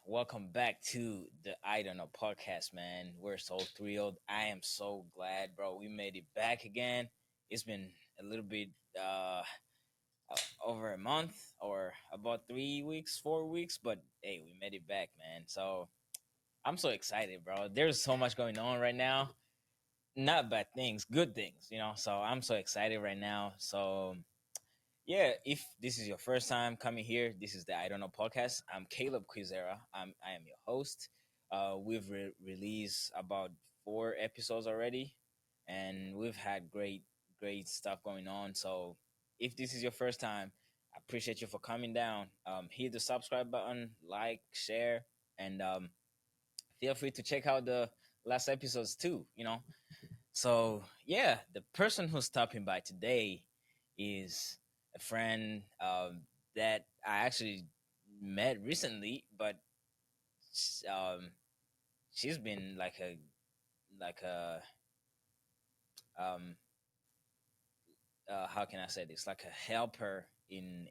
Welcome back to the I Don't Know podcast, man. We're so thrilled. I am so glad, bro. We made it back again. It's been a little bit over a month or about 3 weeks, 4 weeks, but hey, we made it back, man. So I'm so excited, bro. There's so much going on right now. Not bad things, good things, you know. So I'm so excited right now. So yeah, if this is your first time coming here, this is the I Don't Know podcast. I'm Caleb Quizera. I am your host. We've released about 4 episodes already, and we've had great stuff going on. So if this is your first time, I appreciate you for coming down. Hit the subscribe button, like, share, and feel free to check out the last episodes too. So yeah, the person who's stopping by today is a friend that I actually met recently, but um, she's been like a um, how can I say this? Like a helper in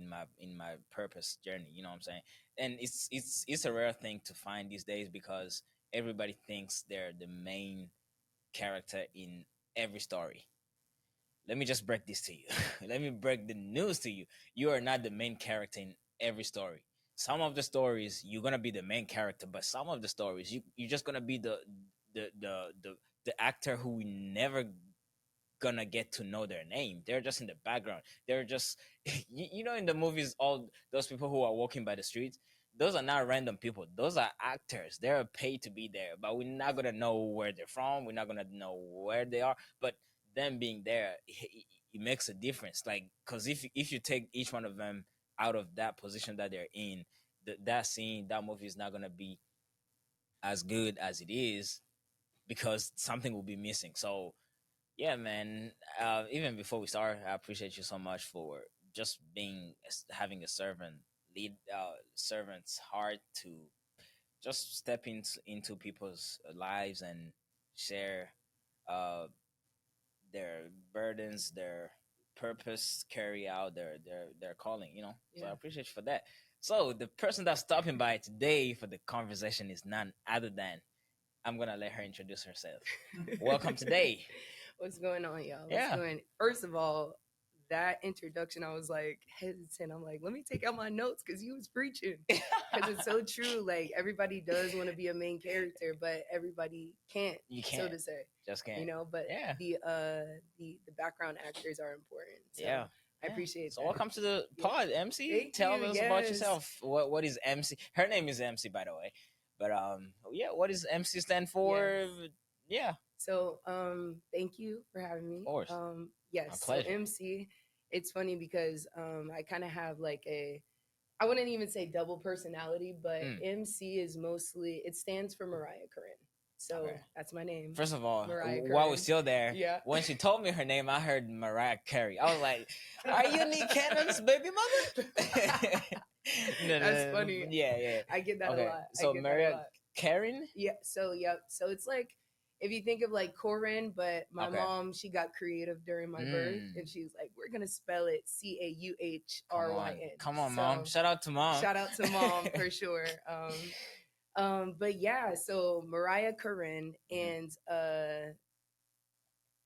my purpose journey. You know what I'm saying? And it's a rare thing to find these days because everybody thinks they're the main character in every story. Let me just break this to you. Let me break the news to you. You are not the main character in every story. Some of the stories you're gonna be the main character, but some of the stories you're just gonna be the the the, the actor who we never gonna get to know their name. They're just in the background. They're just in the movies, all those people who are walking by the streets, those are not random people. Those are actors. They're paid to be there, but we're not gonna know where they're from. We're not gonna know where they are. But them being there, it makes a difference. Like, because if you take each one of them out of that position that they're in, that scene, that movie is not gonna be as good as it is because something will be missing. So yeah, man. Even before we start, I appreciate you so much for just having a servant's heart to just step into people's lives and share uh, their burdens, their purpose, carry out their calling. So I Yeah. appreciate you for that. So the person that's stopping by today for the conversation is none other than I'm gonna let her introduce herself. Welcome today. What's going on, y'all? What's Yeah. going? First of all, that introduction, I was like hesitant. I'm like, let me take out my notes because you was preaching. Because it's so true. Like everybody does want to be a main character, but everybody can't. You So can't. to say, Just can't. But Yeah. the background actors are important. So Yeah. I appreciate So that. welcome to the pod, MC. Thank Tell you. us about Yes. yourself. What is MC? Her name is MC, by the way. But yeah, what does MC stand for? Yes. Yeah. So thank you for having me. Of course. Yes. My So pleasure. MC, it's funny because I kind of have like I wouldn't even say double personality, but MC is mostly, it stands for Mariah Corinne. So Okay. that's my name. First of all, Mariah while we're Corinne. still there, Yeah. when she told me her name, I heard Mariah Carey. I was like, "Are you Nick Cannon's baby mother?" That's funny. Yeah. I get that a lot. So I get that a Mariah lot. Karen. Yeah. So yep. So it's like if you think of like Corinne, but my Okay. mom, she got creative during my birth, and she was like, "We're gonna spell it Cauryn." Come on, mom. Shout out to mom. Shout out to mom for sure. But yeah, so Mariah Corinne, and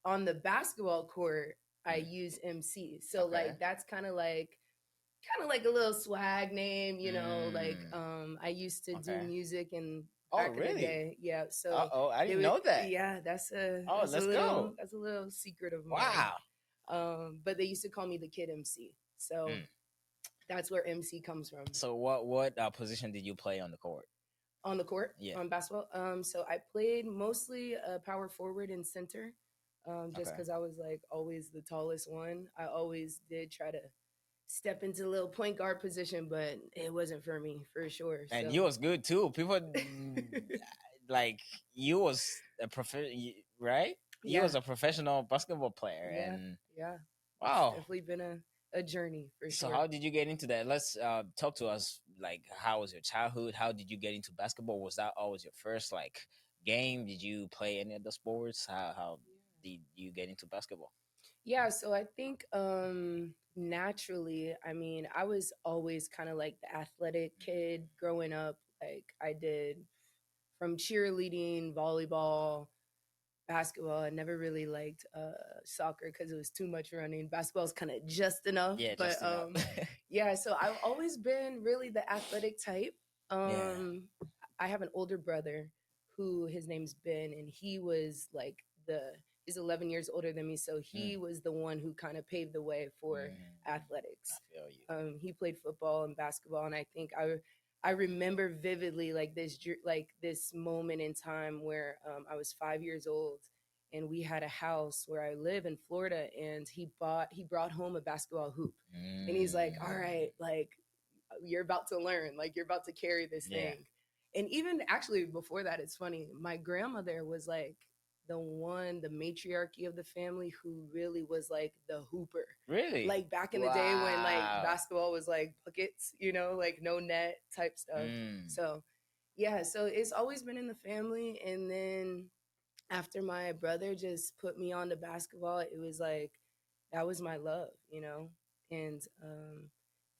on the basketball court, I use MC. So Okay. like that's kind of like a little swag name, like I used to do Okay. music and Oh, back in the really? day. Yeah. So I didn't know that. yeah, that's a Oh, that's let's a little go. that's a little secret of mine. Wow. But they used to call me the Kid MC. So that's where MC comes from. So what position did you play on the court? On the court, Yeah. on basketball. So I played mostly power forward and center, just Okay. because I was like always the tallest one. I always did try to step into a little point guard position, but it wasn't for me for sure. And So. you was good too. People like you was a right? You Yeah, was a professional basketball player, yeah, and yeah. It's wow. definitely been a journey for So sure. how did you get into that? Let's talk to us. Like, how was your childhood? How did you get into basketball? Was that always your first like game? Did you play any other sports? How did you get into basketball? Yeah, so I think naturally, I mean, I was always kind of like the athletic kid growing up. Like I did from cheerleading, volleyball, basketball. I never really liked soccer because it was too much running. Basketball is kind of just enough, Yeah, but just enough. yeah. So I've always been really the athletic type. Yeah. I have an older brother who his name's Ben, and he was like the he's 11 years older than me, so Mm, he was the one who kind of paved the way for I athletics. feel you. He played football and basketball, and I think I remember vividly like this moment in time where I was 5 years old and we had a house where I live in Florida, and he brought home a basketball hoop, and he's like, all right, Mm, like you're about to learn, like you're about to carry this yeah. thing. And even actually before that, it's funny, my grandmother was like the matriarchy of the family who really was like the hooper, Really? like back in the day when like Wow. basketball was like buckets, like no net type stuff. Mm. So yeah, so it's always been in the family. And then after my brother just put me on to basketball, it was like that was my love. And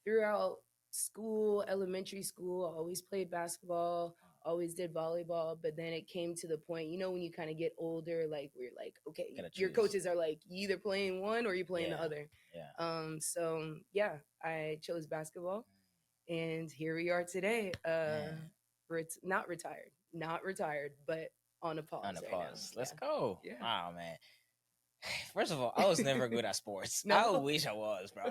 throughout school, elementary school, I always played basketball, always did volleyball. But then it came to the point, when you kind of get older, like we're like, okay, Gotta your choose. coaches are like, you either playing one or you playing the Yeah. other. Yeah. So yeah, I chose basketball, and here we are today. Man. Not retired, but on a On pause the right now. pause. Let's Yeah, go. yeah. Wow, man. First of all, I was never good at sports. I No, wish I was, bro.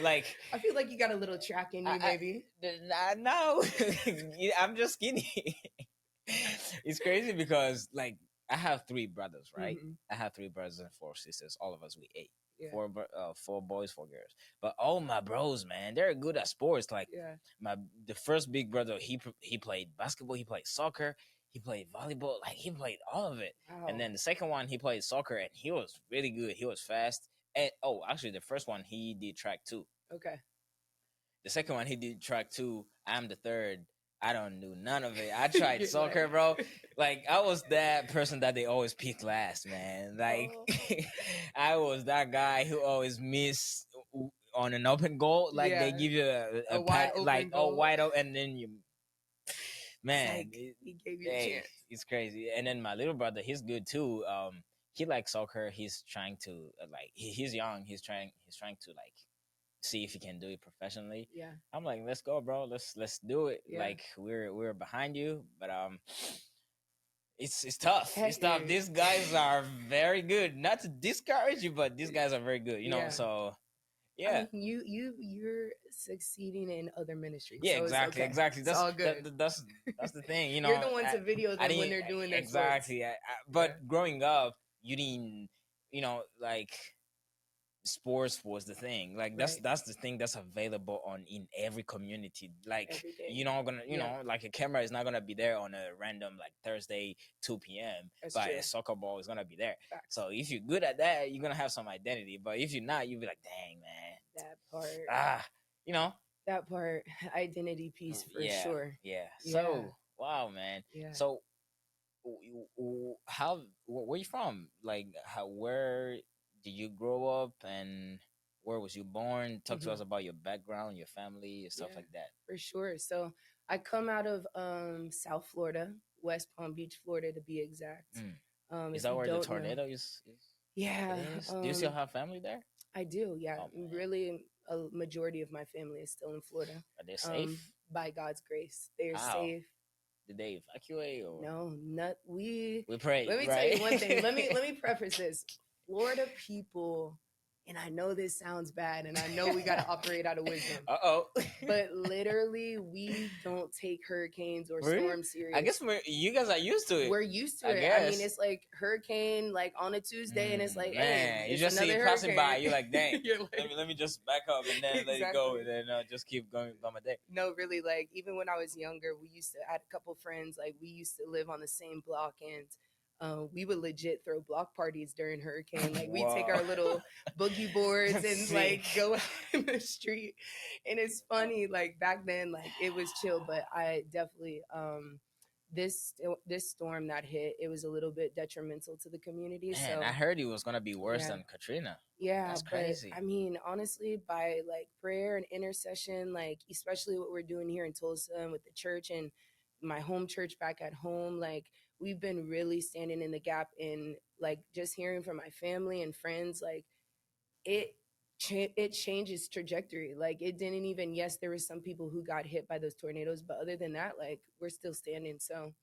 Like, I feel like you got a little track in you, I, maybe. no, I'm just skinny. It's crazy because, like, I have three brothers, right? Hmm. I have three brothers and four sisters. All of us, we eight. Yeah, Four boys, four girls. But all my bros, man, they're good at sports. Like yeah. the first big brother, he played basketball, he played soccer, he played volleyball, like he played all of it. And Wow. then the second one, he played soccer, and he was really good. He was fast. And oh, actually, the first one he did track too. Okay. The second one he did track too. I'm the third. I don't do none of it. I tried You're soccer, like, bro. Like I was that person that they always pick last, man. Like oh, I was that guy who always miss on an open goal. Like they yeah, give you a a wide pat, like open oh goal. wide open, and then you, It's man, like he gave you a hey, chance. it's crazy. And then my little brother, he's good too. He likes soccer. He's trying to like he's young. He's trying to like see if he can do it professionally. Yeah, I'm like, let's go, bro. Let's do it. yeah. Like we're behind you, but it's tough. It's tough. Hey, These guys are very good. Not to discourage you, but these guys are very good. yeah. So I yeah, mean, you're succeeding in other ministries, yeah, so it's exactly, okay. exactly. It's all good. That's the thing. You're the one to video I them when didn't they're doing their sports. exactly. Yeah, But growing up, you didn't. Like sports was the thing. Like right. that's the thing that's available on in every community. Like Every day. you're not gonna Yeah, like a camera is not gonna be there on a random like Thursday 2 p.m, that's but true. a soccer ball is gonna be there. Facts. So if you're good at that, you're gonna have some identity. But if you're not, you'll be like, dang man, That part. ah you know That part. Identity piece for yeah, sure. yeah. Yeah, So wow, man. yeah. So how where you from? Like how where did you grow up and where was you born? Talk to Hmm. us about your background, your family, and stuff Yeah, like that. for sure. So I come out of South Florida, West Palm Beach, Florida to be exact. Mm. Is If that you where the don't know, tornado is? yeah, It is. Do you still have family there? I do. Yeah, Oh man, really, a majority of my family is still in Florida. are they safe? By God's grace, they're How safe. did they evacuate or No, not we. we pray? Let me tell Right? you one thing. Let me preface this. Florida people And I know this sounds bad, and I know we got to operate out of wisdom. Uh-oh. But literally, we don't take hurricanes or Really? storms serious. I guess you guys are used to it. We're used to I it. I guess. mean, it's like hurricane like on a Tuesday, and it's like, man, hey, you it's just see another it passing by. hurricane. You're like, dang. You're like, let me just back up and then let it go, and Exactly. then just keep going by my day. No, really, like even when I was younger, we used to I had a couple friends, like we used to live on the same block, and we would legit throw block parties during hurricane. Like we take Wow. our little boogie boards and See. like go out in the street. And it's funny, like back then, like it was chill, but I definitely this storm that hit, it was a little bit detrimental to the community. Man, So I heard it was gonna be worse yeah. than Katrina. Yeah, That's but crazy. I mean, honestly, by like prayer and intercession, like especially what we're doing here in Tulsa and with the church and my home church back at home, like we've been really standing in the gap and like just hearing from my family and friends, like it it changes trajectory. Like it didn't even, yes, there were some people who got hit by those tornadoes, but other than that, like we're still standing. So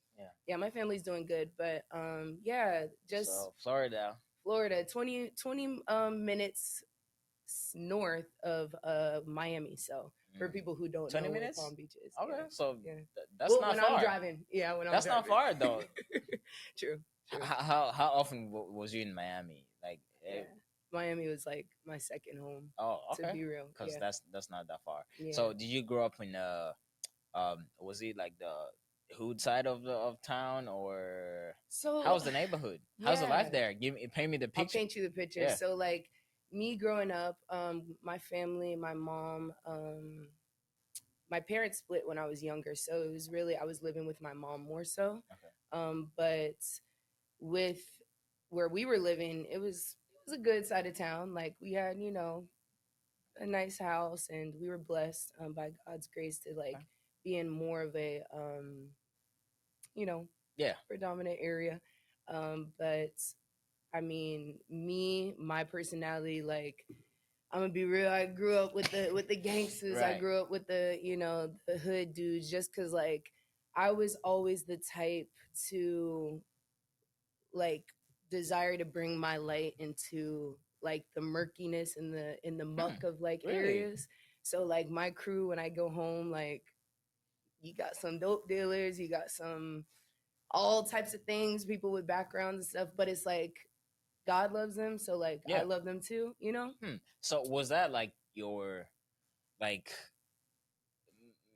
yeah, my family's doing good, but yeah, just So Florida. Florida, 20 minutes north of Miami. So for people who don't 20 know where minutes? Palm Beach is. Okay, Yeah. so Yeah. that's Well, not when far. I'm driving. Yeah, when I'm That's driving. not far though. True. True. How often was you in Miami? Like, Yeah. Miami was like my second home, oh, okay. to be real. Because Yeah. that's not that far. Yeah. So did you grow up in was it like the hood side of town, or So how's the neighborhood? How's the life yeah. there? Paint me the I'll picture. paint you the picture. Yeah. So like me growing up, my family, my mom, my parents split when I was younger, so it was really I was living with my mom more so. Okay. But with where we were living, it was a good side of town. Like we had, a nice house, and we were blessed by God's grace to like Okay. be in more of a Yeah. predominant area. But I mean, my personality, like I'm gonna be real. I grew up with the gangsters. I Right. grew up with the hood dudes. Just cause like I was always the type to like desire to bring my light into like the murkiness and the muck of like really? areas. So like my crew, when I go home, like you got some dope dealers, you got some all types of things, people with backgrounds and stuff. But it's like God loves them, so like Yeah. I love them too. So was that like your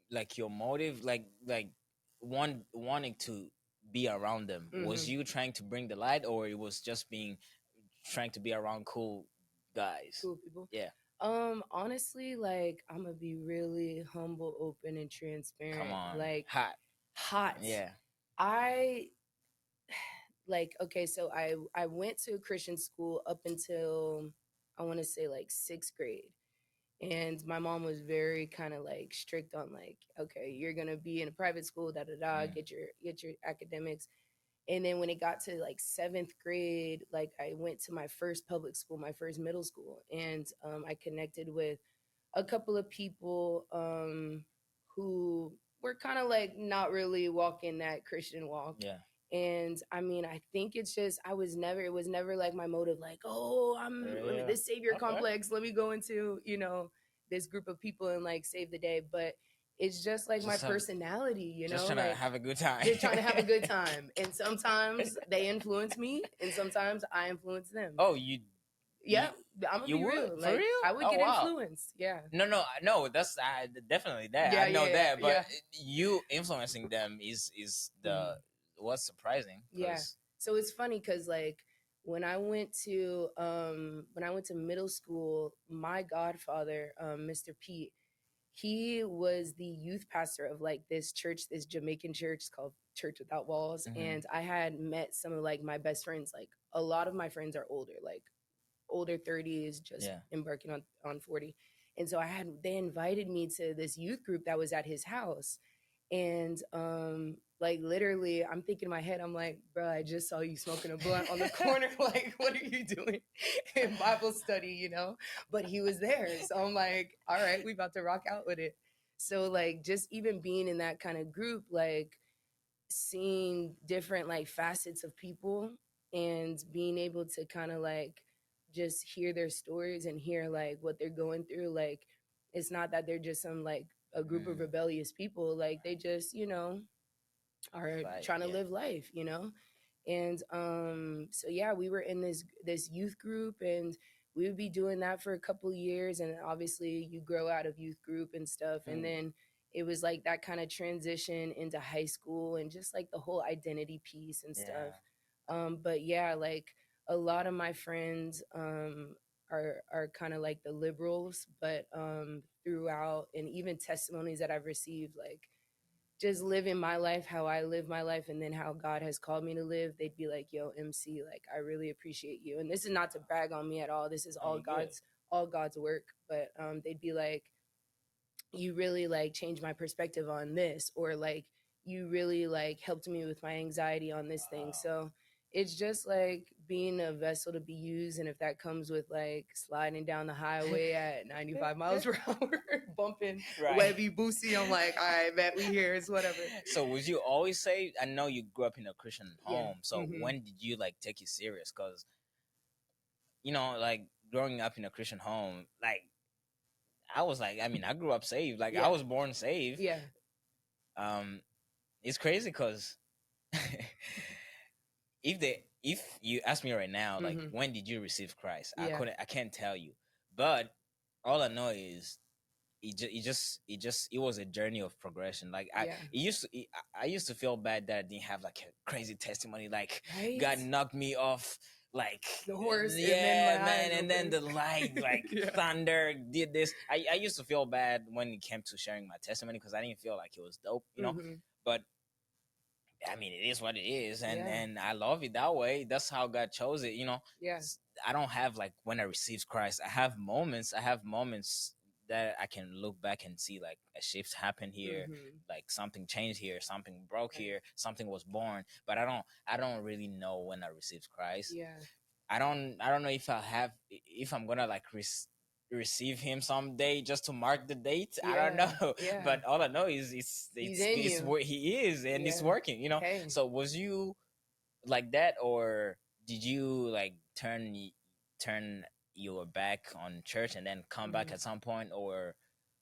like your motive, like wanting to be around them? Was Mhm. you trying to bring the light, or it was just being trying to be around cool guys? Cool people. Yeah. Honestly, like I'm gonna be really humble, open, and transparent. Come on. Like Hot. hot. Yeah. I like okay, so I went to a Christian school up until I want to say like 6th grade. And my mom was very kind of like strict on like, okay, you're gonna be in a private school, da da da, Mm. get your academics. And then when it got to like 7th grade, like I went to my first public school, my first middle school, and I connected with a couple of people who were kind of like not really walking that Christian walk. Yeah. And I mean, I think it's just it was never like my motive, like, oh, Yeah. this savior Okay. complex. Let me go into, this group of people and like save the day. But it's just like my personality, Just trying to like have a good time. just trying to have a good time. And sometimes they influence me, and sometimes I influence them. Oh, you. Yeah, I'm gonna you be would? real. For Like, real? I would Oh, get wow. influenced. Yeah. No. That's definitely that. Yeah, I know yeah, that, but yeah. you influencing them is the what's surprising. Yeah. 'cause- So it's funny because like when I went to middle school, my godfather, Mr. Pete, he was the youth pastor of like this church, this Jamaican church. It's called Church Without Walls. Mhm. And I had met some of like my best friends. Like a lot of my friends are older, like older 30s, just Yeah. embarking on 40. And so they invited me to this youth group that was at his house. And like literally I'm thinking in my head, I'm like, bro, I just saw you smoking a blunt on the corner. Like, what are you doing in Bible study, But he was there. So I'm like, all right, we about to rock out with it. So like just even being in that kind of group, like seeing different like facets of people and being able to kind of like just hear their stories and hear like what they're going through. Like it's not that they're just some like a group of Mm, rebellious people. Like they just, you know, are fight, trying to yeah. live life, you know? And so yeah, we were in this youth group, and we would be doing that for a couple of years, and obviously you grow out of youth group and stuff, and Mm, then it was like that kind of transition into high school and just like the whole identity piece and stuff. yeah. But yeah, like a lot of my friends are kind of like the liberals, but throughout, and even testimonies that I've received, like just living my life how I live my life and then how God has called me to live, they'd be like, "Yo, MC, like I really appreciate you." And this is not to brag on me at all. This is No, you good. all God's work, but they'd be like, "You really like changed my perspective on this," or like, "You really like helped me with my anxiety on this thing." Wow. So it's just like being a vessel to be used, and if that comes with like sliding down the highway at 95 miles per hour, bumping Right. Webby Boosie, I'm like, all right, bet we here, it's whatever. So was you always say? I know you grew up in a Christian Yeah. home. So Hmm. when did you like take it serious? Because like growing up in a Christian home, like I was like, I mean, I grew up saved. Like I Yeah. was born saved. Yeah. Um, it's crazy because if you ask me right now, like Hmm. when did you receive Christ, Yeah. I can't tell you, but all I know is it was a journey of progression. Like Yeah. I used to feel bad that I didn't have like a crazy testimony, like Right. God knocked me off, like The horse, and then yeah, my eyes man, and then open. the light, like Yeah. thunder did this. I used to feel bad when it came to sharing my testimony because I didn't feel like it was dope. Hmm. But I mean, it is what it is, and Yeah. I love it that way. That's how God chose it. Yeah. I don't have like when I received Christ. I have moments. That I can look back and see like a shift happened here, Hmm. like something changed here, something broke Right. here, something was born. But I don't really know when I received Christ. Yeah. I don't know if I'm gonna like receive him someday just to mark the date. I don't Yeah. know, Yeah. but all I know is He's in it's you. where he is and it's Yeah. working. Hey. So was you like that, or did you like turn your back on church and then come back Hmm. at some point, or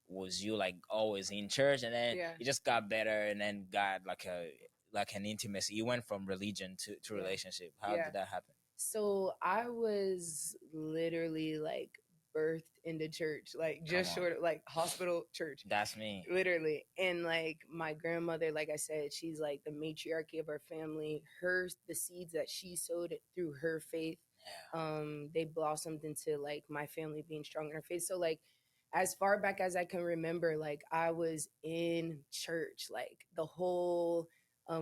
was you like always in church and then Yeah. it just got better and then got like an intimacy? You went from religion to Yeah. relationship. How Yeah. did that happen? So I was literally like birthed into church, like Come just on, short of like hospital church, that's me. literally. And like my grandmother, like I said, she's like the matriarchy of our family. The seeds that she sowed through her faith, Yeah. they blossomed into like my family being strong in our faith. So like as far back as I can remember, like I was in church, like the whole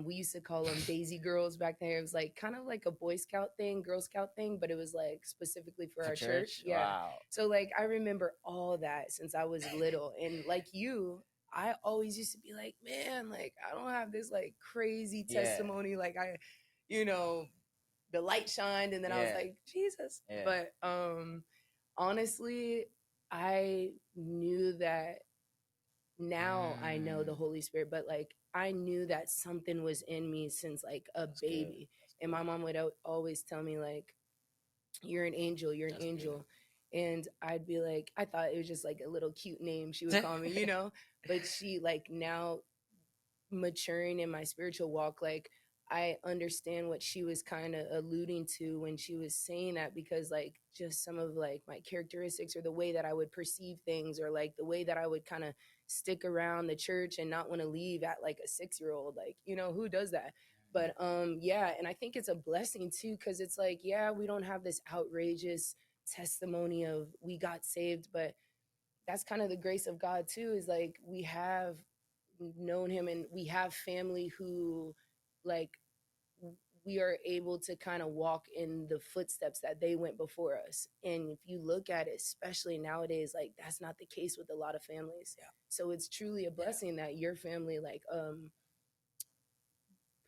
we used to call them Daisy Girls back there. It was like kind of like a Boy Scout thing, Girl Scout thing, but it was like specifically for For our church. church, Yeah. wow. So like I remember all that since I was little. And like you, I always used to be like, man, like I don't have this like crazy Yeah, testimony. Like you know, the light shined and then I was yeah, like, Jesus. yeah. But honestly, I knew that now I know the Mm, Holy Spirit, but like I knew that something was in me since like a that's good. baby. That's And good. my mom would always tell me like, "You're an angel, you're an That's angel." beautiful. And I'd be like, I thought it was just like a little cute name she would call me, you know? But she like now maturing in my spiritual walk, like I understand what she was kind of alluding to when she was saying that, because like just some of like my characteristics or the way that I would perceive things, or like the way that I would kind of stick around the church and not want to leave at like a 6 year old, like, you know, who does that? But yeah, and I think it's a blessing too, because it's like, yeah, we don't have this outrageous testimony of we got saved, but that's kind of the grace of God too, is like we have known him and we have family who like we are able to kind of walk in the footsteps that they went before us. And if you look at it, especially nowadays, like that's not the case with a lot of families. Yeah, So it's truly a yeah, blessing that your family like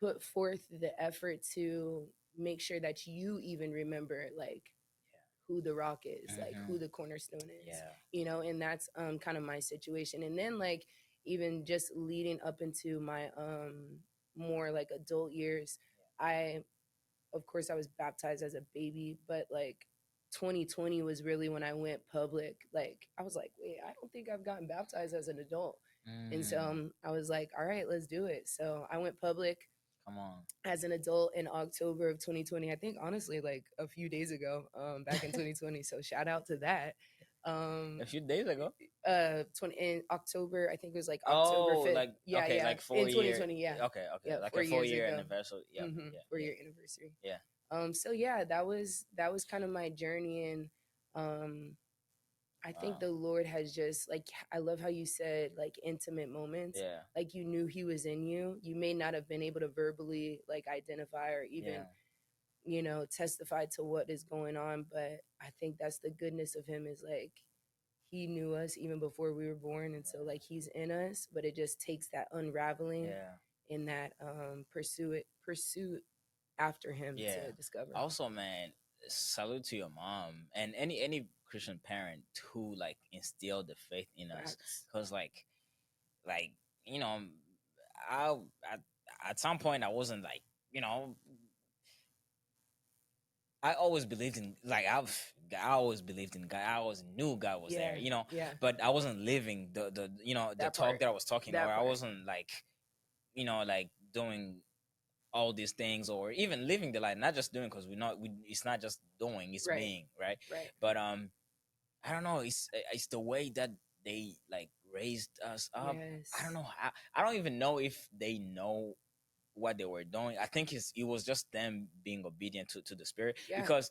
put forth the effort to make sure that you even remember like who the rock is, yeah. like Hmm. who the cornerstone is, Yeah. you know. And that's kind of my situation. And then like even just leading up into my more like adult years, I of course I was baptized as a baby, but like 2020 was really when I went public. Like I was like, wait, I don't think I've gotten baptized as an adult. And so Mm, I was like, all right, let's do it. So I went public come on. as an adult in October of 2020. I think honestly, like a few days ago, back in 2020. So shout out to that. Um, A few days ago. 20 in October. I think it was like October Oh, 5th. like Yeah, okay, yeah, like in 4 year. 2020. Yeah, Okay, okay, yeah, like four a four years year ago. anniversary. Yeah, Mm-hmm. yeah, For yeah, your anniversary. yeah. So yeah, that was kind of my journey, and um, I think Wow. the Lord has just like, I love how you said like intimate moments. Yeah, Like you knew He was in you. You may not have been able to verbally like identify or even, yeah, testify to what is going on, but I think that's the goodness of Him, is like He knew us even before we were born, and so like He's in us, but it just takes that unraveling yeah, and that pursuit after Him yeah. to discover. Also, man, salute to your mom and any Christian parent who like instilled the faith in us, Facts. cause like you know, I at some point I wasn't like you know I always believed in like I always believed in God. I always knew God was there, Yeah, yeah, but I wasn't living the that talk part, that I was talking, or that I part. wasn't like like doing all these things, or even living the life, not just doing because it's not just doing, it's Right, being, right? right. But I don't know, it's the way that they like raised us up. I don't Yes. know how, I don't even know if they know what they were doing. I think it was just them being obedient to the spirit, Yeah. because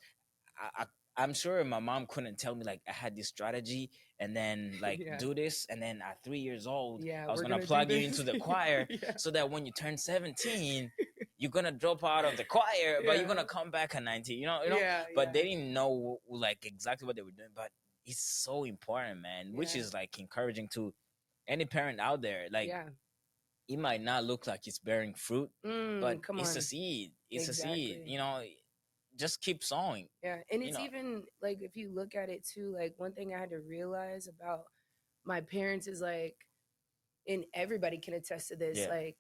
I, I'm sure my mom couldn't tell me like I had this strategy and then like Yeah. do this, and then at 3 years old Yeah. I was We're gonna gonna do plug you into this. the choir Yeah. so that when you turn 17 you're gonna drop out of the choir, but you're Yeah. gonna come back at 19. Yeah. But they Yeah. didn't know like exactly what they were doing. But it's so important, man. Which Yeah. is like encouraging to any parent out there. Like Yeah. it might not look like it's bearing fruit, but Come it's a on. seed. It's a seed. Exactly. Just keep sowing. Yeah. And You it's know. even like, if you look at it too, like one thing I had to realize about my parents is like, and everybody can attest to this, Yeah. like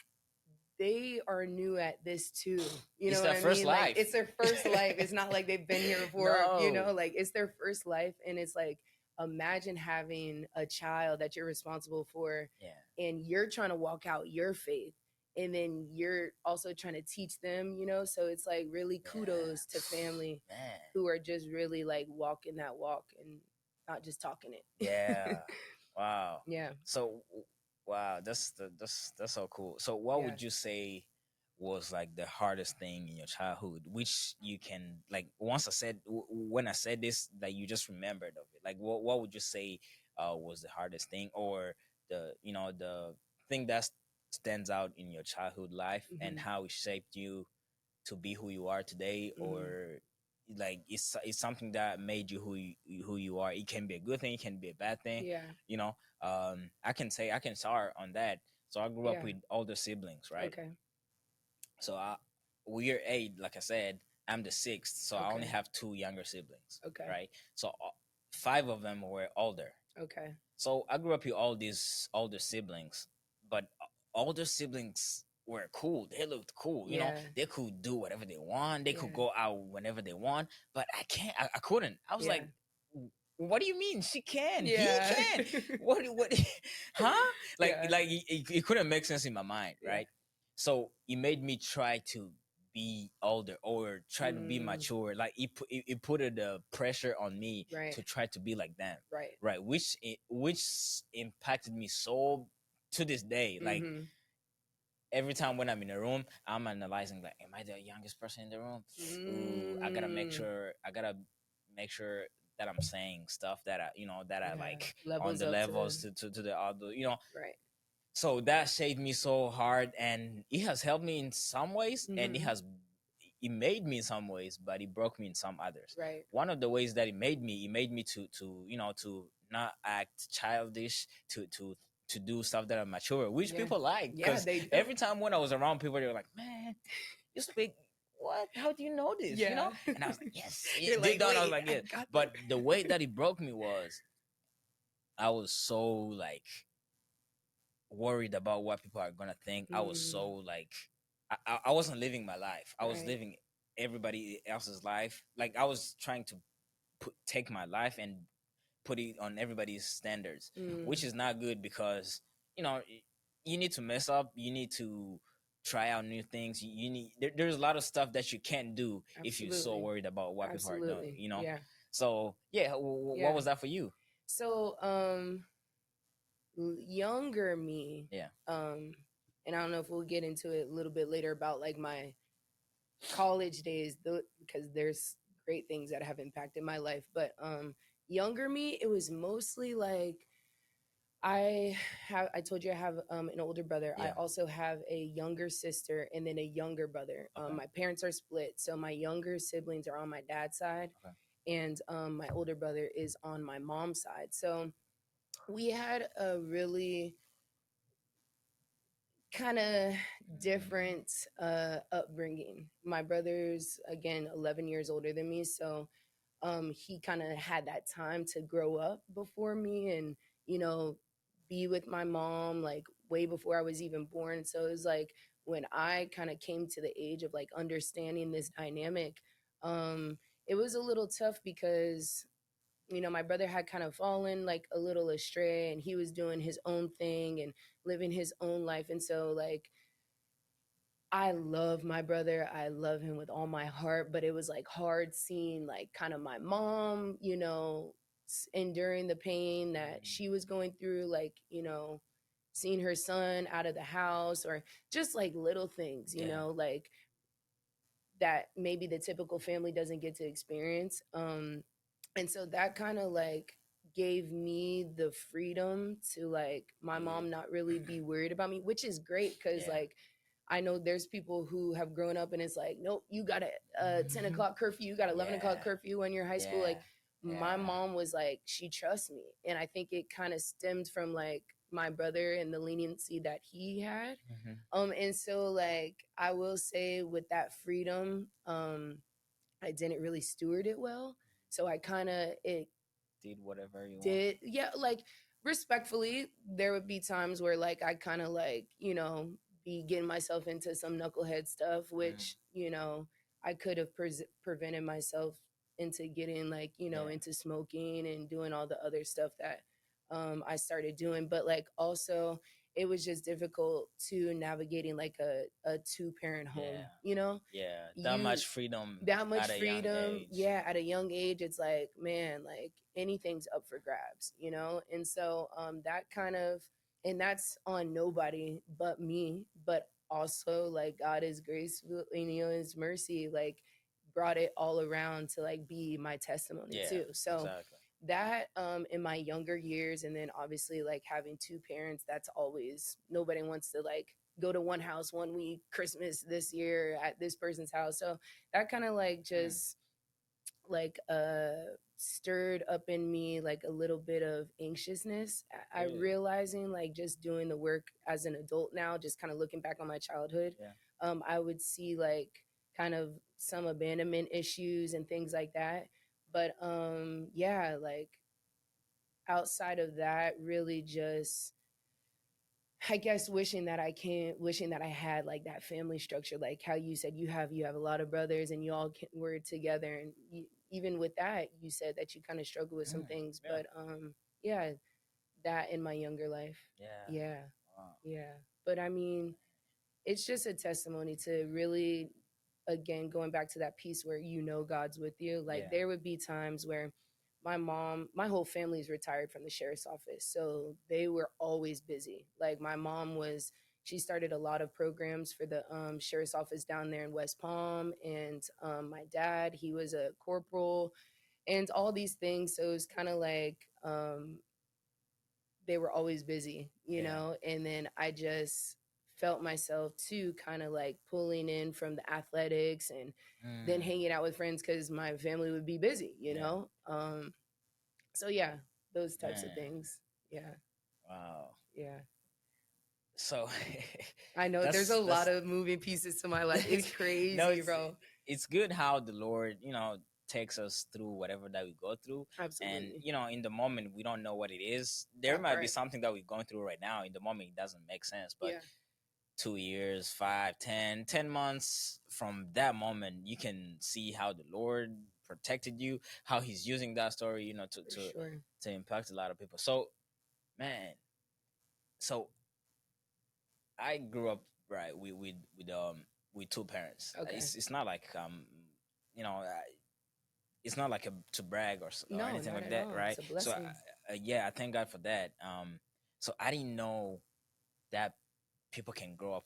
they are new at this too. You It's know what their I first mean? Like life. it's their first life. It's not like they've been here before, No. like it's their first life. And it's like, imagine having a child that you're responsible for, Yeah. and you're trying to walk out your faith. And then you're also trying to teach them, So it's like really Yeah. kudos to family Man. who are just really like walking that walk and not just talking it. Yeah. Wow. Yeah. So wow, that's so cool. So what Yeah. would you say was like the hardest thing in your childhood, which you can like once I said when I said this, that you just remembered of it? Like what would you say was the hardest thing, or the thing that stands out in your childhood life and Hmm. how it shaped you to be who you are today, Hmm. or like it's something that made you who you are. It can be a good thing, it can be a bad thing. Yeah. you know I can say, I can start on that. So I grew up Yeah. with older siblings, right? Okay. So we're eight, like I said. I'm the sixth, so I only Okay. have two younger siblings, Okay. right? So five of them were older. Okay. So I grew up with all these older siblings, but older siblings were cool. They looked cool. Yeah. They could do whatever they want. They could Yeah. go out whenever they want. But I can't. I couldn't. I was Yeah. like, what do you mean she can? He Yeah. can. What? Huh? Like Yeah. like it couldn't make sense in my mind, Yeah. right? So it made me try to be older or try to be Mm, mature. Like it put the pressure on me right. to try to be like them, Right. right? Which impacted me so to this day. Like Mm-hmm. every time when I'm in a room, I'm analyzing like, am I the youngest person in the room? Ooh, Mm, I gotta make sure that I'm saying stuff that I yeah. like on Levels the up to levels the to the other. right. So that shaped me so hard, and it has helped me in some ways, and Mm-hmm. it made me in some ways, but it broke me in some others. Right. One of the ways that it made me to not act childish, to do stuff that are mature, which Yeah. people like. Yeah. Because They do. every time when I was around people, they were like, "Man, you speak what? How do you know this?" Yeah. And I was like, "Yes." You're Deep like, down, I was wait, like, I "Yeah." got that. But the way that it broke me was I was so like worried about what people are gonna think. I was Mm, so like I wasn't living my life. I was right. living everybody else's life. Like I was trying to take my life and put it on everybody's standards, which Mm, is not good because you know you need to mess up, you need to try out new things. You need there's a lot of stuff that you can't do if you're so absolutely. worried about what people are doing. Absolutely. Yeah. So yeah, what Yeah. was that for you? So, younger me, Yeah. um, and I don't know if we'll get into it a little bit later about like my college days, though, because there's great things that have impacted my life. But younger me, it was mostly like I told you I have an older brother. I Yeah. also have a younger sister and then a younger brother. Okay. My parents are split, so my younger siblings are on my dad's side, Okay. and my older brother is on my mom's side. So we had a really kind of different upbringing. My brother's again 11 years older than me, so he kind of had that time to grow up before me and you know be with my mom like way before I was even born. So it was like when I kind of came to the age of like understanding this dynamic, um, it was a little tough because my brother had kind of fallen like a little astray and he was doing his own thing and living his own life. And so, like, I love my brother. I love him with all my heart, but it was like hard seeing, like, kind of my mom, enduring the pain that Mhm. she was going through, like, seeing her son out of the house or just like little things, Yeah. like that maybe the typical family doesn't get to experience. And so that kind of like gave me the freedom to like my Yeah. mom not really be worried about me, which is great because Yeah. like I know there's people who have grown up and it's like, nope, you got a 10 o'clock curfew, you got 11 o'clock Yeah. curfew when you're high school. Yeah. Like my Yeah. mom was like, she trusts me. And I think it kind of stemmed from like my brother and the leniency that he had. Mhm. And so like I will say with that freedom, I didn't really steward it well. So I kind of it Did whatever you want. did, yeah, like respectfully, there would be times where like I kind of like, be getting myself into some knucklehead stuff, Mm. which, I could have prevented myself into getting like, Yeah. into smoking and doing all the other stuff that I started doing. But like also, it was just difficult to navigating like a two-parent home, Yeah. Yeah. That you much freedom that much at a young freedom, age. yeah, at a young age. It's like, man, like anything's up for grabs, and so that kind of, and that's on nobody but me, but also like God is graceful and his mercy like brought it all around to like be my testimony Yeah. too. So Exactly. that in my younger years, and then obviously like having two parents, that's always, nobody wants to like go to one house one week, Christmas this year at this person's house. So that kind of like Mm. just like stirred up in me like a little bit of anxiousness. I Really? realizing like just doing the work as an adult now, just kind of looking back on my childhood, Yeah. I would see like kind of some abandonment issues and things like that. But yeah, like outside of that, really just I guess wishing that I had like that family structure, like how you said you have a lot of brothers and you all were together, and even with that, you said that you kind of struggle with some Mm. things, Yeah. but yeah, that in my younger life, Yeah. yeah, Wow. yeah. But I mean, it's just a testimony to really, again, going back to that piece where God's with you. Like Yeah. there would be times where my whole family is retired from the sheriff's office, so they were always busy. Like my mom she started a lot of programs for the sheriff's office down there in West Palm, and my dad, he was a corporal, and all these things. So it was kind of like they were always busy, Yeah. and then I just felt myself too kind of like pulling in from the athletics and then Mm. hanging out with friends because my family would be busy, Yeah. so yeah, those types of Man. things. Yeah, Wow. yeah. So I know there's a lot that's of moving pieces to my life. It's no, crazy, bro. it's good how the Lord, takes us through whatever that we go through. And Absolutely. in the moment we don't know what it is. There That might be part. something that we're going through right now. In the moment it doesn't make sense. But Yeah. 2 years, 5, 10 months from that moment, you can see how the Lord protected you, how he's using that story, you know, For sure. to impact a lot of people. So, man, so I grew up right with two parents. Okay. It's not like you know it's not like to brag or No, anything not like at that, all. right? It's a So blessing. yeah, I thank God for that. So I didn't know that people can grow up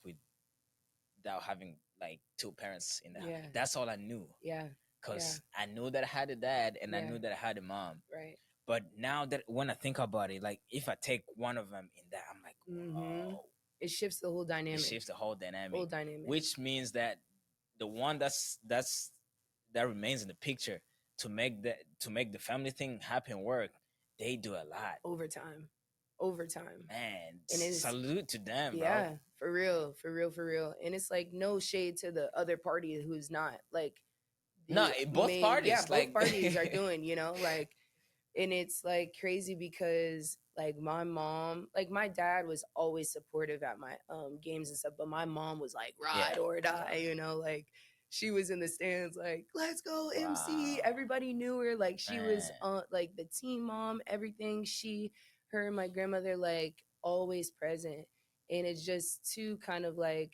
without having like two parents in the house. Yeah. That's all I knew, Yeah. Yeah. because I knew that I had a dad and I Yeah. knew that I had a mom. Right. But now that when I think about it, like if I take one of them in that, I'm like, Mm-hmm. whoa, It shifts the whole it dynamic. shifts the whole Whole dynamic, dynamic. which means that the one that remains in the picture to make the family thing happen work, they do a lot, Overtime. Overtime. man. And it's Salute to them, bro. yeah, for real, for real, for real. And it's like no shade to the other party who's not like No, the both main, yeah, parties, both like, parties are doing, like, and it's like crazy because like my mom, like my dad was always supportive at my games and stuff, but my mom was like yeah, ride or die, like she was in the stands like let's go MC. wow, Everybody knew her, like she was man, like the team mom, everything. Her and my grandmother like always present, and it's just too kind of like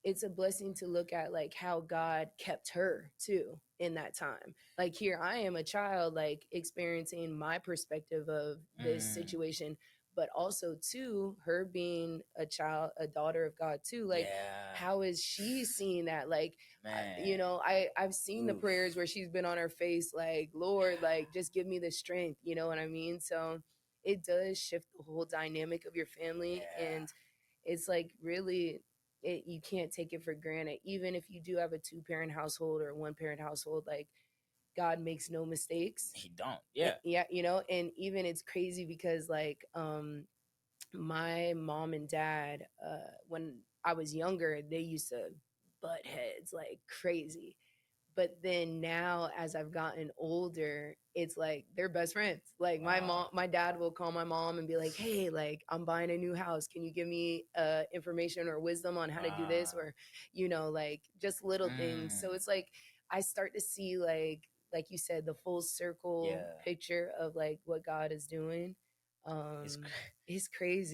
it's a blessing to look at like how God kept her too in that time. Like here I am a child like experiencing my perspective of this mm, situation, but also too her being a child, a daughter of God too. Like yeah, how is she seeing that? Like man, I've seen the oof, prayers where she's been on her face like Lord, like just give me the strength, you know what I mean? So it does shift the whole dynamic of your family, yeah, and it's like really you can't take it for granted. Even if you do have a two-parent household or one-parent household, like God makes no mistakes. he don't, yeah, Yeah, and even it's crazy because like my mom and dad, when I was younger, they used to butt heads like crazy. But then now, as I've gotten older, it's like they're best friends. Like wow, my dad will call my mom and be like, "Hey, like I'm buying a new house. Can you give me information or wisdom on how to do this?" wow, Or, like just little things. So mm, it's like I start to see like you said, the full circle yeah, picture of like what God is doing. it's It's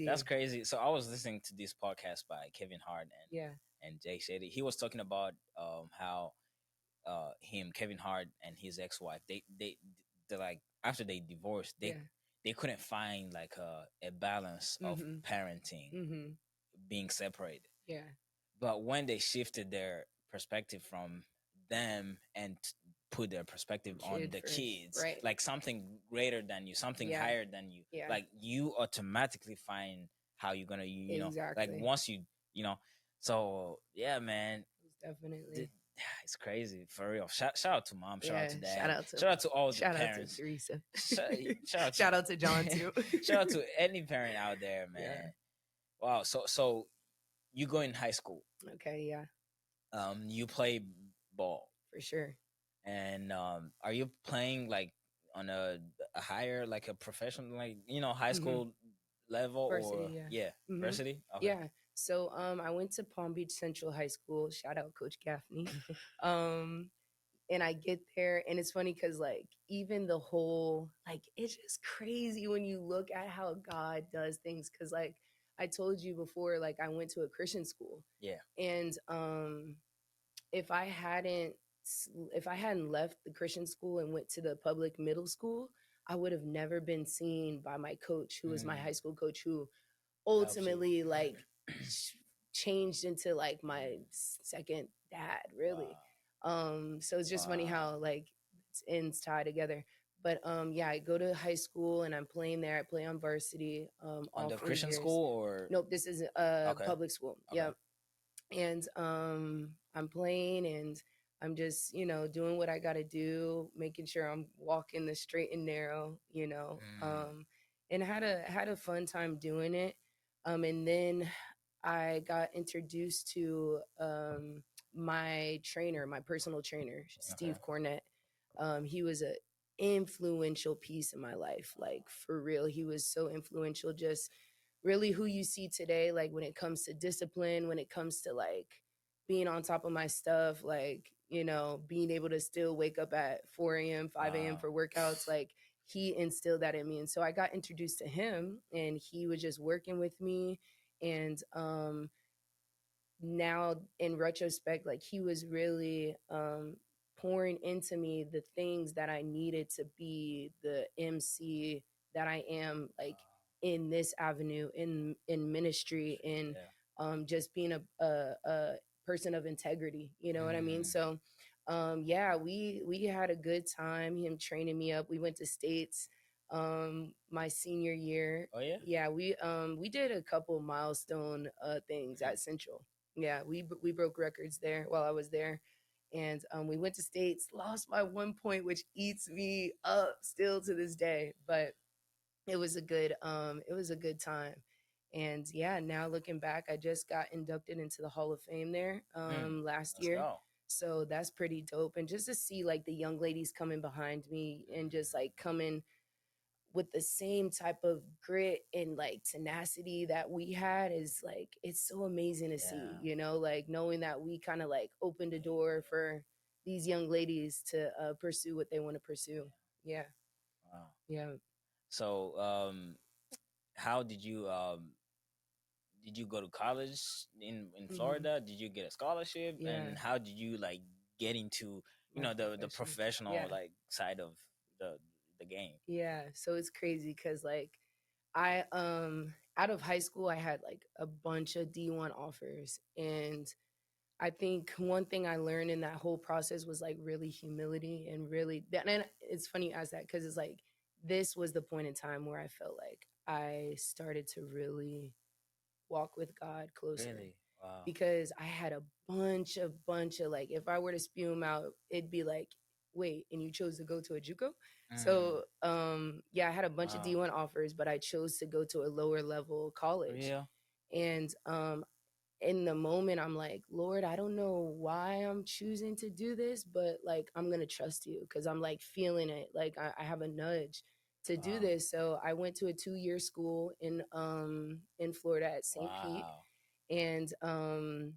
that's crazy. crazy. So I was listening to this podcast by Kevin Hart Yeah, and Jay Shetty. He was talking about how Kevin Hart, and his ex wife, they like after they divorced, yeah. they couldn't find like a balance of Mhm. parenting, Mhm. being separated. Yeah. But when they shifted their perspective from them and put their perspective on Kid the first. kids, Right. like something greater than you, something Yeah. higher than you, Yeah. like you automatically find how you're gonna, like Exactly. once you know. So yeah, man, th- Definitely. it's crazy for real. Shout out to mom, shout out Yeah. to Shout dad, out to shout out to all the shout out to parents, Teresa. shout, shout out to Shout out to John too. shout out to any parent out there, Yeah. man. Wow. So you go in high school, Okay. Yeah. you play ball, For sure. and are you playing like on a higher, like a professional, like high Hmm. school level, or Varsity. Yeah. yeah, Hmm. varsity? Okay. Yeah. So I went to Palm Beach Central High School. Shout out Coach Gaffney. Um, and I get there, and it's funny because like even the whole like it's just crazy when you look at how God does things. Because like I told you before, like I went to a Christian school, Yeah. and if I hadn't if I hadn't left the Christian school and went to the public middle school, I would have never been seen by my coach, who was my high Mm, school coach, who helps you. ultimately like changed into like my second dad, really. Wow. So it's just funny Wow. how like ends tie together. But yeah, I go to high school and I'm playing there. I play on varsity On all the 4 Christian years. school, or Nope, this is a okay, public school. okay. Yeah, and I'm playing and I'm just doing what I got to do, making sure I'm walking the straight and narrow, Mm, and had a fun time doing it. And then I got introduced to my trainer, my personal trainer, okay. Steve Cornett. He was a influential piece in my life, like for real. He was so influential, just really who you see today, like when it comes to discipline, when it comes to like being on top of my stuff, like being able to still wake up at 4 a.m., 5 a.m. Wow. for workouts. Like, he instilled that in me. And so I got introduced to him, and he was just working with me. And now in retrospect, like, he was really pouring into me the things that I needed to be the MC that I am, like, in this avenue, in ministry, in Yeah. just being a person of integrity. You know what I mean? Mm. So yeah, we had a good time, him training me up. We went to States my senior year. Oh yeah. Yeah, we did a couple milestone things at Central. Yeah, we broke records there while I was there. And we went to States, lost by 1 point, which eats me up still to this day. But it was a good time. And yeah, now looking back, I just got inducted into the Hall of Fame there Mm. last Let's year. go. So that's pretty dope. And just to see like the young ladies coming behind me and just like coming with the same type of grit and like tenacity that we had is like, it's so amazing to see, Yeah. like knowing that we kind of like opened a door for these young ladies to pursue what they want to pursue. Yeah. Wow. Yeah. So, how did you go to college in Hmm. Florida? Did you get a scholarship? Yeah. And how did you like get into My the profession. professional Yeah. like side of the the game? Yeah. So it's crazy because like I out of high school I had like a bunch of D1 offers. And I think one thing I learned in that whole process was like really humility and really that. And it's funny you ask that because it's like this was the point in time where I felt like I started to really walk with God closer, Really? Wow. because I had a bunch of like, if I were to spew them out, it'd be like, wait, and you chose to go to a JUCO? Mm. So yeah, I had a bunch of Wow. D1 offers, but I chose to go to a lower level For college. real? And in the moment, I'm like, Lord, I don't know why I'm choosing to do this, but like, I'm gonna trust you because I'm like feeling it. Like I have a nudge to do Wow. this. So I went to a 2-year school in Florida at St. Pete. Wow. And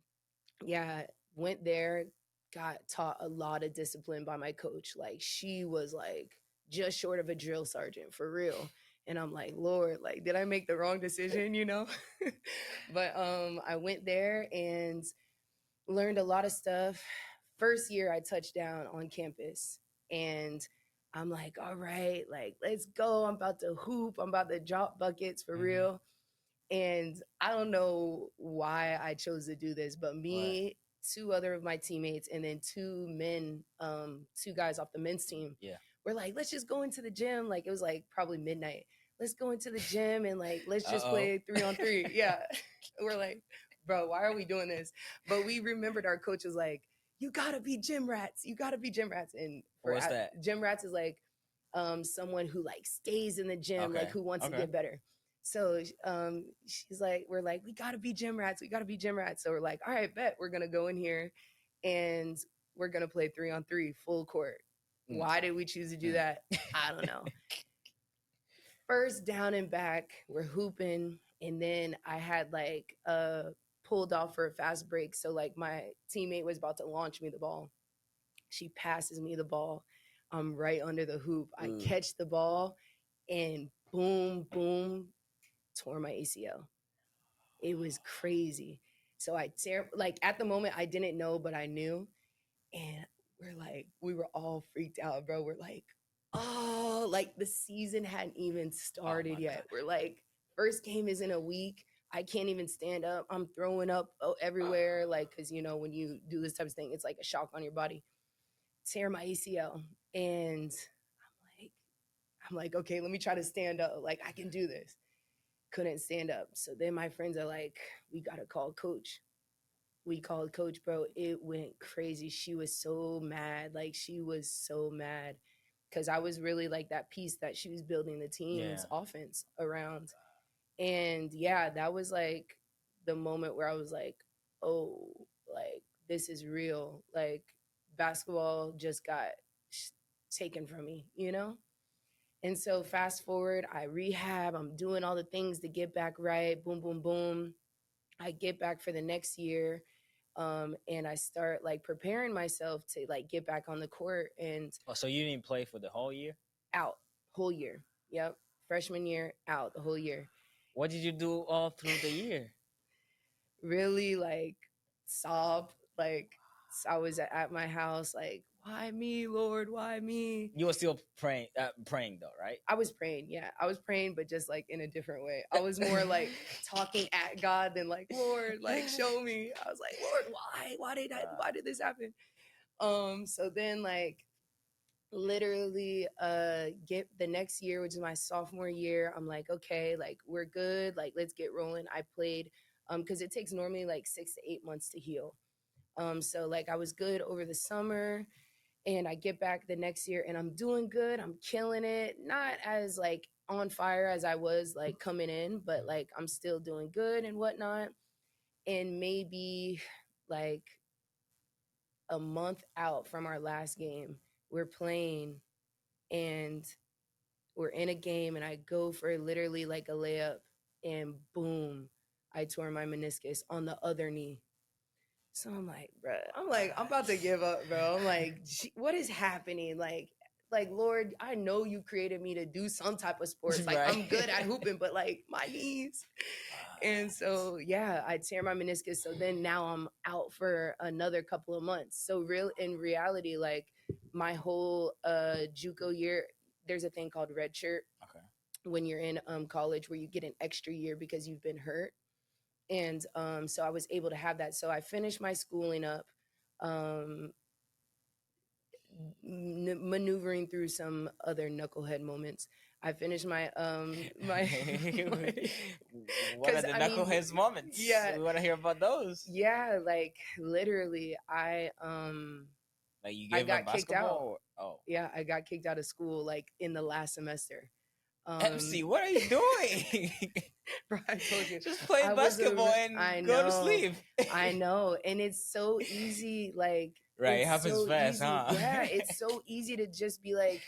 yeah, went there, got taught a lot of discipline by my coach. Like, she was like just short of a drill sergeant for real. And I'm like, Lord, like, did I make the wrong decision? But I went there and learned a lot of stuff. First year I touched down on campus, and I'm like, all right, like, let's go. I'm about to hoop. I'm about to drop buckets for Hmm. real. And I don't know why I chose to do this, but What? me, two other of my teammates, and then two men, two guys off the men's team, Yeah. were like, let's just go into the gym. Like, it was like probably midnight. Let's go into the gym and like, let's Uh just oh. play 3-on-3. Yeah. We're like, bro, why are we doing this? But we remembered our coach was like, you gotta be gym rats. You gotta be gym rats. And for What's that? gym rats is like someone who like stays in the gym, like Okay. who wants to Okay. get better. So she's like, we're like, we gotta be gym rats. We gotta be gym rats. So we're like, all right, bet we're gonna go in here and we're gonna play 3-on-3 full court. Mm. Why did we choose to do Mm. that? I don't know. First down and back, we're hooping, and then I had like pulled off for a fast break. So like my teammate was about to launch me the ball. She passes me the ball. I'm right under the hoop. I Ooh. catch the ball and boom, boom, tore my ACL. It was crazy. So like at the moment I didn't know, but I knew. And we were all freaked out, bro. We're like, oh, like the season hadn't even Oh started my yet. god. We're like, first game is in a week. I can't even stand up. I'm throwing up everywhere. Like, cause when you do this type of thing, it's like a shock on your body. Tear my ACL. And I'm like, okay, let me try to stand up. Like, I can do this. Couldn't stand up. So then my friends are like, we gotta call coach. We called coach, bro. It went crazy. She was so mad. Like, she was so mad because I was really like that piece that she was building the Yeah. team's offense around. And yeah, that was like the moment where I was like, oh, like, this is real. Like, basketball just got taken from me? And so fast forward, I rehab, I'm doing all the things to get back right. Boom, boom, boom. I get back for the next year. And I start like preparing myself to like get back on the court and Oh, so you didn't play for the whole year? out whole year. Yep, freshman year out the whole year. What did you do all through the year? Really like sob like I was at my house like, why me, Lord, why me? You were still praying though, right? I was praying, yeah, I was praying, but just like in a different way. I was more like talking at God than like, Lord, like show me. I was like, Lord, why did this happen? So then like literally get the next year, which is my sophomore year, I'm like, okay, like we're good, like let's get rolling. I played because it takes normally like 6 to 8 months to heal. So like I was good over the summer, and I get back the next year and I'm doing good, I'm killing it, not as like on fire as I was like coming in, but like I'm still doing good and whatnot. And maybe like a month out from our last game, we're playing and we're in a game, and I go for literally like a layup, and boom, I tore my meniscus on the other knee. So I'm like, bro, I'm about to give up, bro. I'm like, what is happening? Like, Lord, I know you created me to do some type of sports. Like, I'm good at hooping, but like my knees. And so, yeah, I tear my meniscus. So then now I'm out for another couple of months. So real in reality, like my whole JUCO year, there's a thing called red shirt Okay. when you're in college where you get an extra year because you've been hurt. And so I was able to have that. So I finished my schooling up, um, maneuvering through some other knucklehead moments. I finished my What are because the I mean, knuckleheads moments? yeah, We want to hear about those. yeah, like literally, Like you I gave up got kicked out. basketball? Or, oh, Yeah, I got kicked out of school like in the last semester. MC, what are you doing? Bro, I told you, Just play I was basketball I and go to know, sleep. I know, and it's so easy. Like Right, it it's happens so fast, easy. huh? Yeah, it's so easy to just be like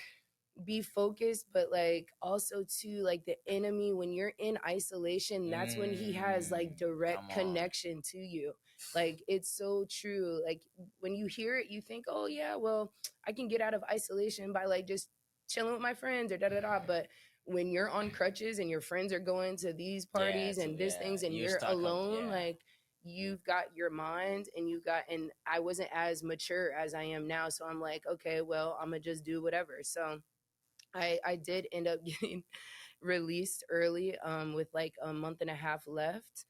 be focused, but like also too like the enemy when you're in isolation, that's when he has like direct Come on. connection to you. Like it's so true. Like when you hear it, you think, oh yeah, well I can get out of isolation by like just chilling with my friends or da da da. But when you're on crutches and your friends are going to these Yeah, parties and this yeah. things and You you're stuck up, alone, yeah. like you've got your mind and and I wasn't as mature as I am now. So I'm like, okay, well, I'm gonna just do whatever. So I did end up getting released early, with like a month and a half left,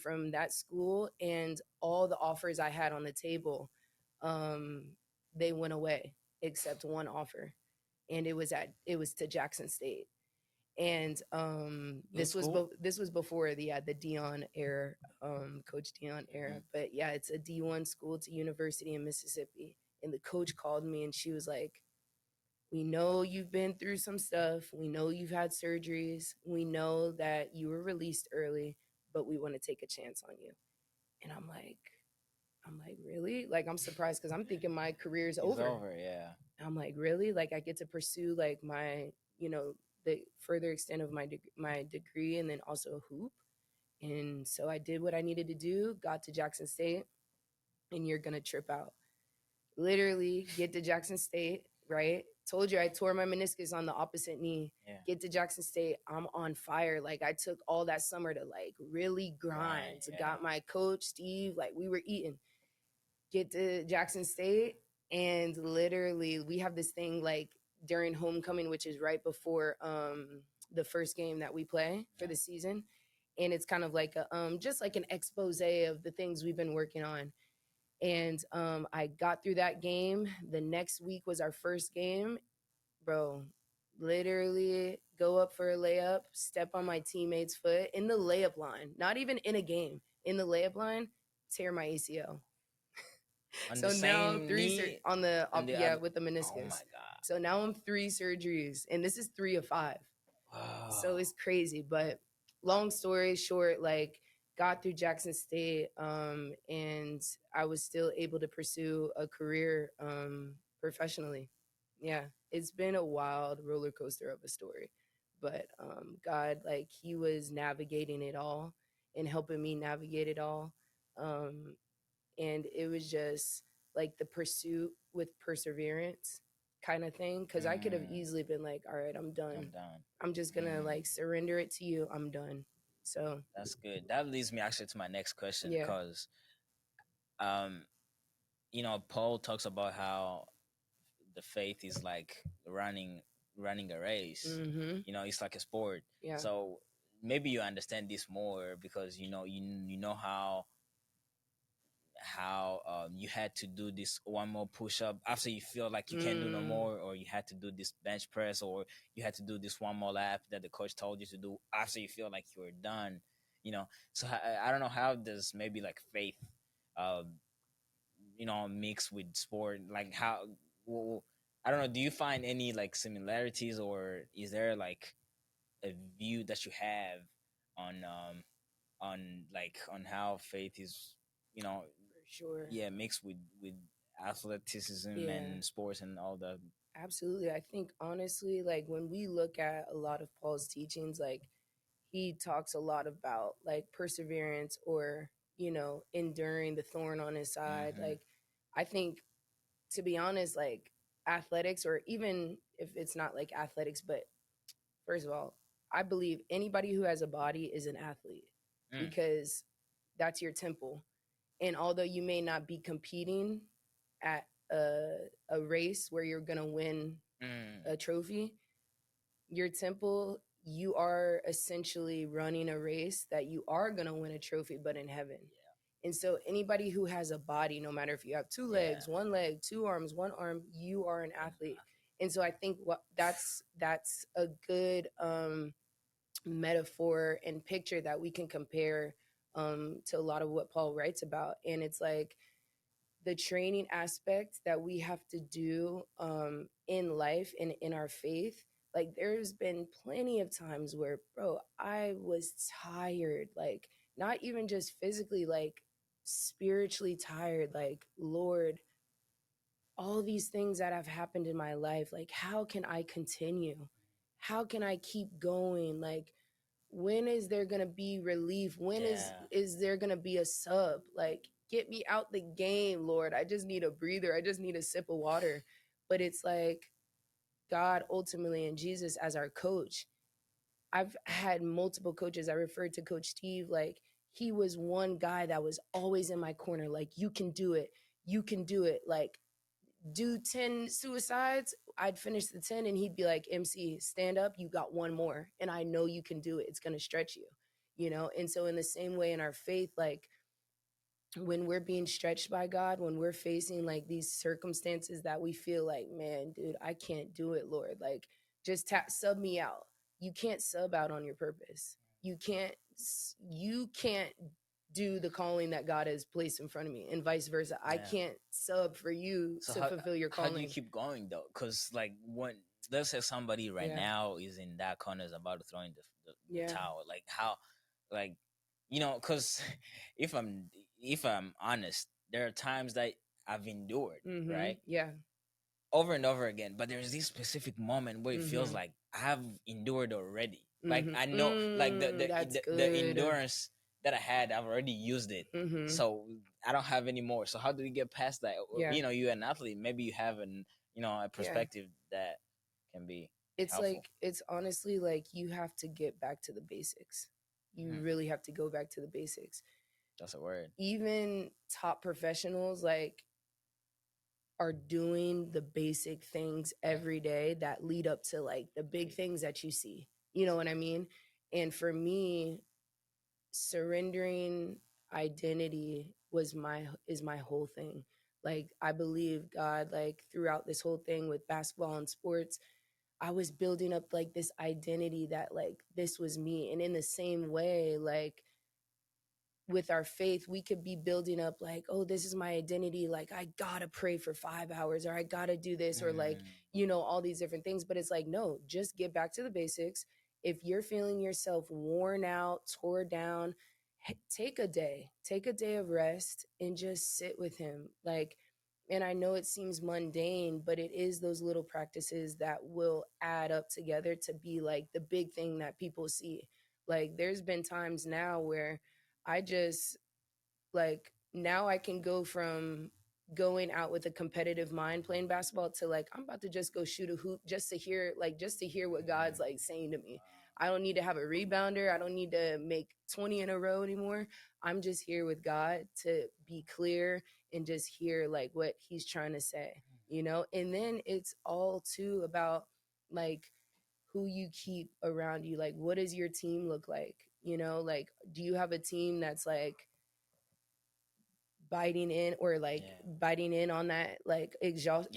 from that school, and all the offers I had on the table, um, they went away except one offer, and it was to Jackson State. And Good school? this was before the Dion era, Coach Dion era. Hmm. But yeah, it's a D1 school, it's a university in Mississippi. And the coach called me and she was like, we know you've been through some stuff. We know you've had surgeries. We know that you were released early, but we want to take a chance on you. And I'm like, really? Like, I'm surprised because I'm thinking my career's It's over. over, yeah. I'm like, really? Like, I get to pursue like my, the further extent of my degree and then also hoop. And so I did what I needed to do, got to Jackson State, and you're gonna trip out. Literally get to Jackson State, right? Told you I tore my meniscus on the opposite knee. Yeah. Get to Jackson State, I'm on fire. Like I took all that summer to like really grind. Right, yeah. Got my coach Steve, like we were eating. Get to Jackson State, and literally we have this thing like during homecoming, which is right before the first game that we play for the season. And it's kind of like a just like an expose of the things we've been working on. And I got through that game. The next week was our first game. Bro, literally go up for a layup, step on my teammate's foot in the layup line, not even in a game, in the layup line, tear my ACL. On So the now same knee? on the On the yeah, with the Oh my meniscus. god. So now I'm 3 surgeries, and this is 3 of 5. So Wow. it's crazy. But long story short, like got through Jackson State, and I was still able to pursue a career professionally. Yeah, it's been a wild roller coaster of a story, but God, like He was navigating it all and helping me navigate it all. Um, and it was just like the pursuit with perseverance kind of thing, because I could have Mm, easily been like, all right, I'm done, I'm down. I'm just gonna Mm, like surrender it to you, I'm done. So that's good. That leads me actually to my next question yeah. because, um, Paul talks about how the faith is like running a race. Mm-hmm. It's like a sport. Yeah. So maybe you understand this more because you know how you had to do this one more push up after you feel like you can't do no Mm. more, or you had to do this bench press, or you had to do this one more lap that the coach told you to do after you feel like you were done. So I don't know, how does maybe like faith uh mix with sport, like how, well, I don't know, do you find any like similarities, or is there like a view that you have on how faith is, you know For sure. yeah, mixed with athleticism Yeah. and sports and all that. Absolutely. I think honestly, like when we look at a lot of Paul's teachings, like he talks a lot about like perseverance, or, enduring the thorn on his side. Mm-hmm. Like, I think, to be honest, like athletics, or even if it's not like athletics, but first of all, I believe anybody who has a body is an athlete, Mm, because that's your temple. And although you may not be competing at a race where you're going to win mm, a trophy, your temple, you are essentially running a race that you are going to win a trophy, but in heaven. And so anybody who has a body, no matter if you have two yeah. legs, one leg, two arms, one arm, you are an athlete. And so I think what that's a good metaphor and picture that we can compare to a lot of what Paul writes about. And it's like the training aspect that we have to do in life and in our faith. Like, there's been plenty of times where, bro, I was tired, like not even just physically, like spiritually tired. Like, Lord, all these things that have happened in my life, like how can I continue? How can I keep going? Like, when is there gonna be relief? When is Yeah. is there gonna be a sub? Like, get me out the game, Lord. I just need a breather. I just need a sip of water. But it's like God ultimately, and Jesus as our coach. I've had multiple coaches. I referred to Coach Steve, like he was one guy that was always in my corner. Like, you can do it. You can do it. Like, do 10 suicides, I'd finish the 10 and he'd be like, MC, stand up, you got one more. And I know you can do it. It's going to stretch you. And so, in the same way, in our faith, like when we're being stretched by God, when we're facing like these circumstances that we feel like, man, dude, I can't do it, Lord. Like, just sub me out. You can't sub out on your purpose. You can't do the calling that God has placed in front of me, and vice versa. I Yeah. can't sub for you So to fulfill your how do you calling. keep going though? Because like, when let's say somebody right Yeah. now is in that corner, is about to throw in the Yeah. towel, like how, like, because if I'm honest, there are times that I've endured, Mm-hmm. right, Yeah. over and over again, but there's this specific moment where it feels Mm-hmm. like I've endured already. Like, I Mm-hmm. know, like That's the good. endurance that I had, I've already used it. Mm-hmm. So I don't have any more. So how do we get past that? Yeah. You're an athlete. Maybe you have a Yeah. perspective that can be It's helpful. like, it's honestly like you have to get back to the basics. You Mhm. really have to go back to the basics. That's a word. Even top professionals, like, are doing the basic things every day that lead up to like the big things that you see. You know what I mean? And for me, surrendering identity is my whole thing. Like, I believe God, like throughout this whole thing with basketball and sports, I was building up like this identity that like this was me. And in the same way, like with our faith, we could be building up like, oh, this is my identity. Like, I gotta pray for 5 hours, or I gotta do this, or like, Mm, all these different things. But it's like, no, just get back to the basics. If you're feeling yourself worn out, tore down, take a day of rest and just sit with him. Like, and I know it seems mundane, but it is those little practices that will add up together to be like the big thing that people see. Like, there's been times now where I just like now I can go from going out with a competitive mind playing basketball to like I'm about to just go shoot a hoop just to hear what God's like saying to me. I don't need to have a rebounder. I don't need to make 20 in a row anymore. I'm just here with God to be clear and just hear like what he's trying to say, you know? And then it's all too about like who you keep around you. Like what does your team look like? You know, like do you have a team that's like biting in or like Yeah. biting in on that like Yeah.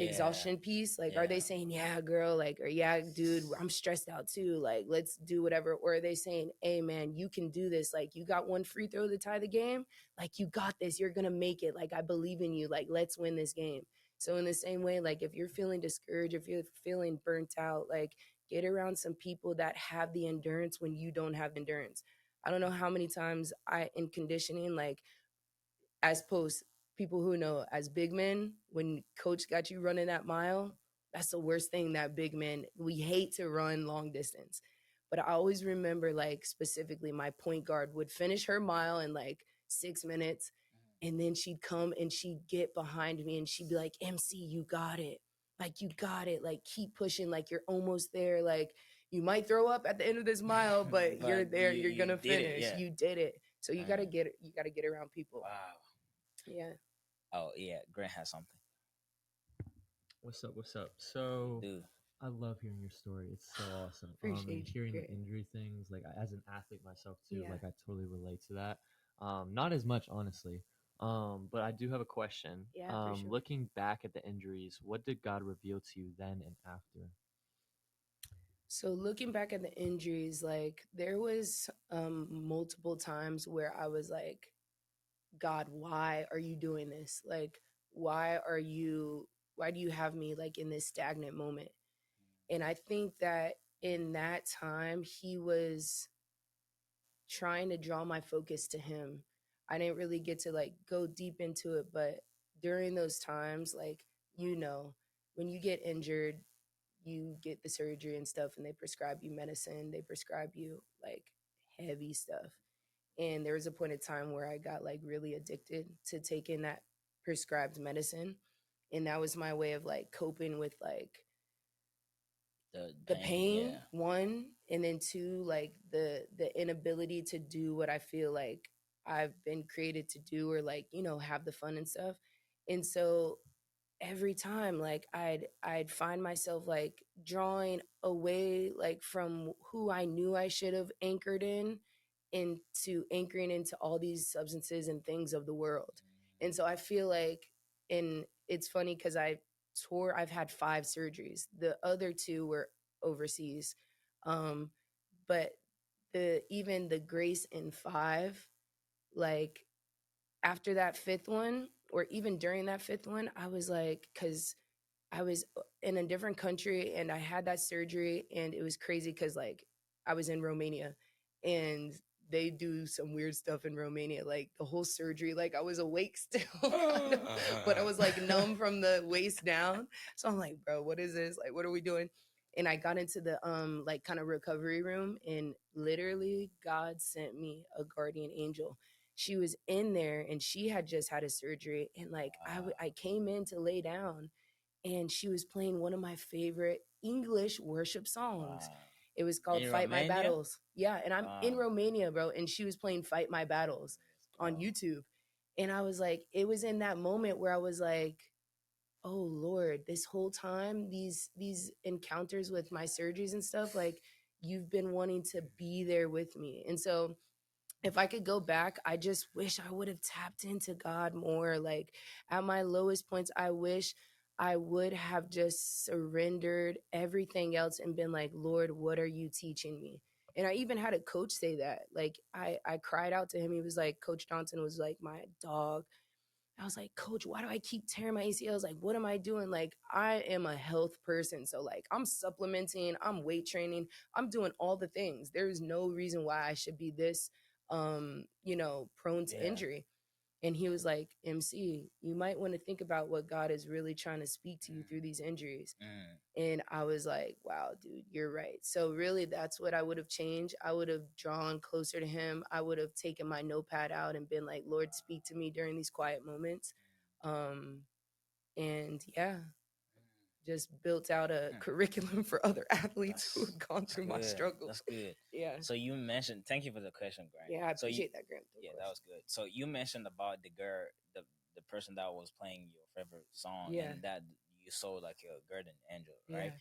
exhaustion piece, like are Yeah. they saying yeah girl like or yeah dude I'm stressed out too, like let's do whatever, or are they saying hey man you can do this, like you got one free throw to tie the game, like you got this, you're gonna make it, like I believe in you, like let's win this game. So in the same way, like if you're feeling discouraged, if you're feeling burnt out, like get around some people that have the endurance when you don't have endurance. I don't know how many times I in conditioning, like as post people who know as big men, when coach got you running that mile, that's the worst thing that big men, we hate to run long distance. But I always remember like specifically my point guard would finish her mile in like 6 minutes. And then she'd come and she'd get behind me and she'd be like, MC, you got it. Like, you got it. Like, keep pushing. Like, you're almost there. Like, you might throw up at the end of this mile, but you're But there. You're you gonna did it, finish. yeah. You did it. So you gotta Mm. get you gotta get around people. Wow. Yeah. Oh yeah, Grant has something. What's up? What's up? So Dude. I love hearing your story. It's so awesome. And Appreciate you. hearing the Great. injury things, like as an athlete myself too, Yeah. like I totally relate to that. Not as much, honestly. But I do have a question. Yeah, for sure. Looking back at the injuries, what did God reveal to you then and after? So looking back at the injuries, like there was multiple times where I was like, God, why are you doing this? Like, why do you have me like in this stagnant moment? And I think that in that time, he was trying to draw my focus to him. I didn't really get to like go deep into it, but during those times, like, you know, when you get injured, you get the surgery and stuff, and they prescribe you medicine, they prescribe you like heavy stuff. And there was a point in time where I got like really addicted to taking that prescribed medicine. And that was my way of like coping with like the pain, Yeah. one, and then two, like the inability to do what I feel like I've been created to do, or like, you know, have the fun and stuff. And so every time like I'd find myself like drawing away like from who I knew I should have anchored in into anchoring into all these substances and things of the world. And so I feel like, and it's funny because I've had 5 surgeries. The other 2 were overseas. Um, but even the grace in 5, like after that 5th one, or even during that 5th one, I was like, because I was in a different country and I had that surgery, and it was crazy because like I was in Romania and they do some weird stuff in Romania. Like the whole surgery, like I was awake still, kind of, but I was like numb from the waist down. So I'm like, bro, what is this? Like, what are we doing? And I got into the like kind of recovery room, and literally God sent me a guardian angel. She was in there and she had just had a surgery, and like I came in to lay down, and she was playing one of my favorite English worship songs. Wow. It was called In Fight My Romania? Battles. Yeah, and I'm in Wow. Romania, bro, and she was playing Fight My Battles on Wow. YouTube. And I was like, it was in that moment where I was like, oh Lord, this whole time, these encounters with my surgeries and stuff, like you've been wanting to be there with me. And so if I could go back, I just wish I would have tapped into God more. Like at my lowest points, I wish I would have just surrendered everything else and been like, Lord, what are you teaching me? And I even had a coach say that. Like I cried out to him. He was like, Coach Johnson was like my dog. I was like, Coach, why do I keep tearing my ACLs? Like, what am I doing? Like, I am a health person. So, like, I'm supplementing, I'm weight training, I'm doing all the things. There's no reason why I should be this, you know, prone to Yeah. injury. And he was like, MC, you might want to think about what God is really trying to speak to you through these injuries. Mm. And I was like, wow, dude, you're right. So really that's what I would have changed. I would have drawn closer to him. I would have taken my notepad out and been like, Lord, speak to me during these quiet moments. And yeah, just built out a Hmm. curriculum for other athletes who That's, have gone that's through my good. struggle. That's good. Yeah. So you mentioned, thank you for the question, Grant. Yeah, I So you, appreciate that, Grant. yeah, that was good. So you mentioned about the girl, the person that was playing your favorite song, Yeah. and that you saw like a guardian angel, Yeah. right?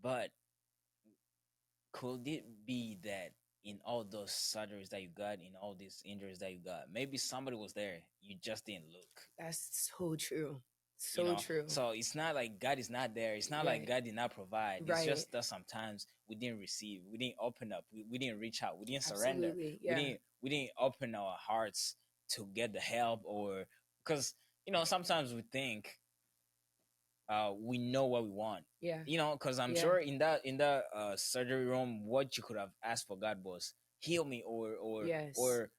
But could it be that in all those surgeries that you got, in all these injuries that you got, maybe somebody was there, you just didn't look? That's so true. You So know, true. so it's not like God is not there. It's not like Right. God did not provide. It's Right. just that sometimes we didn't receive, we didn't open up, we didn't reach out, we didn't surrender. Absolutely. Yeah. We didn't open our hearts to get the help, or because sometimes we think we know what we want. Yeah. Because I'm Yeah. sure in that surgery room, what you could have asked for God was heal me, Yes. or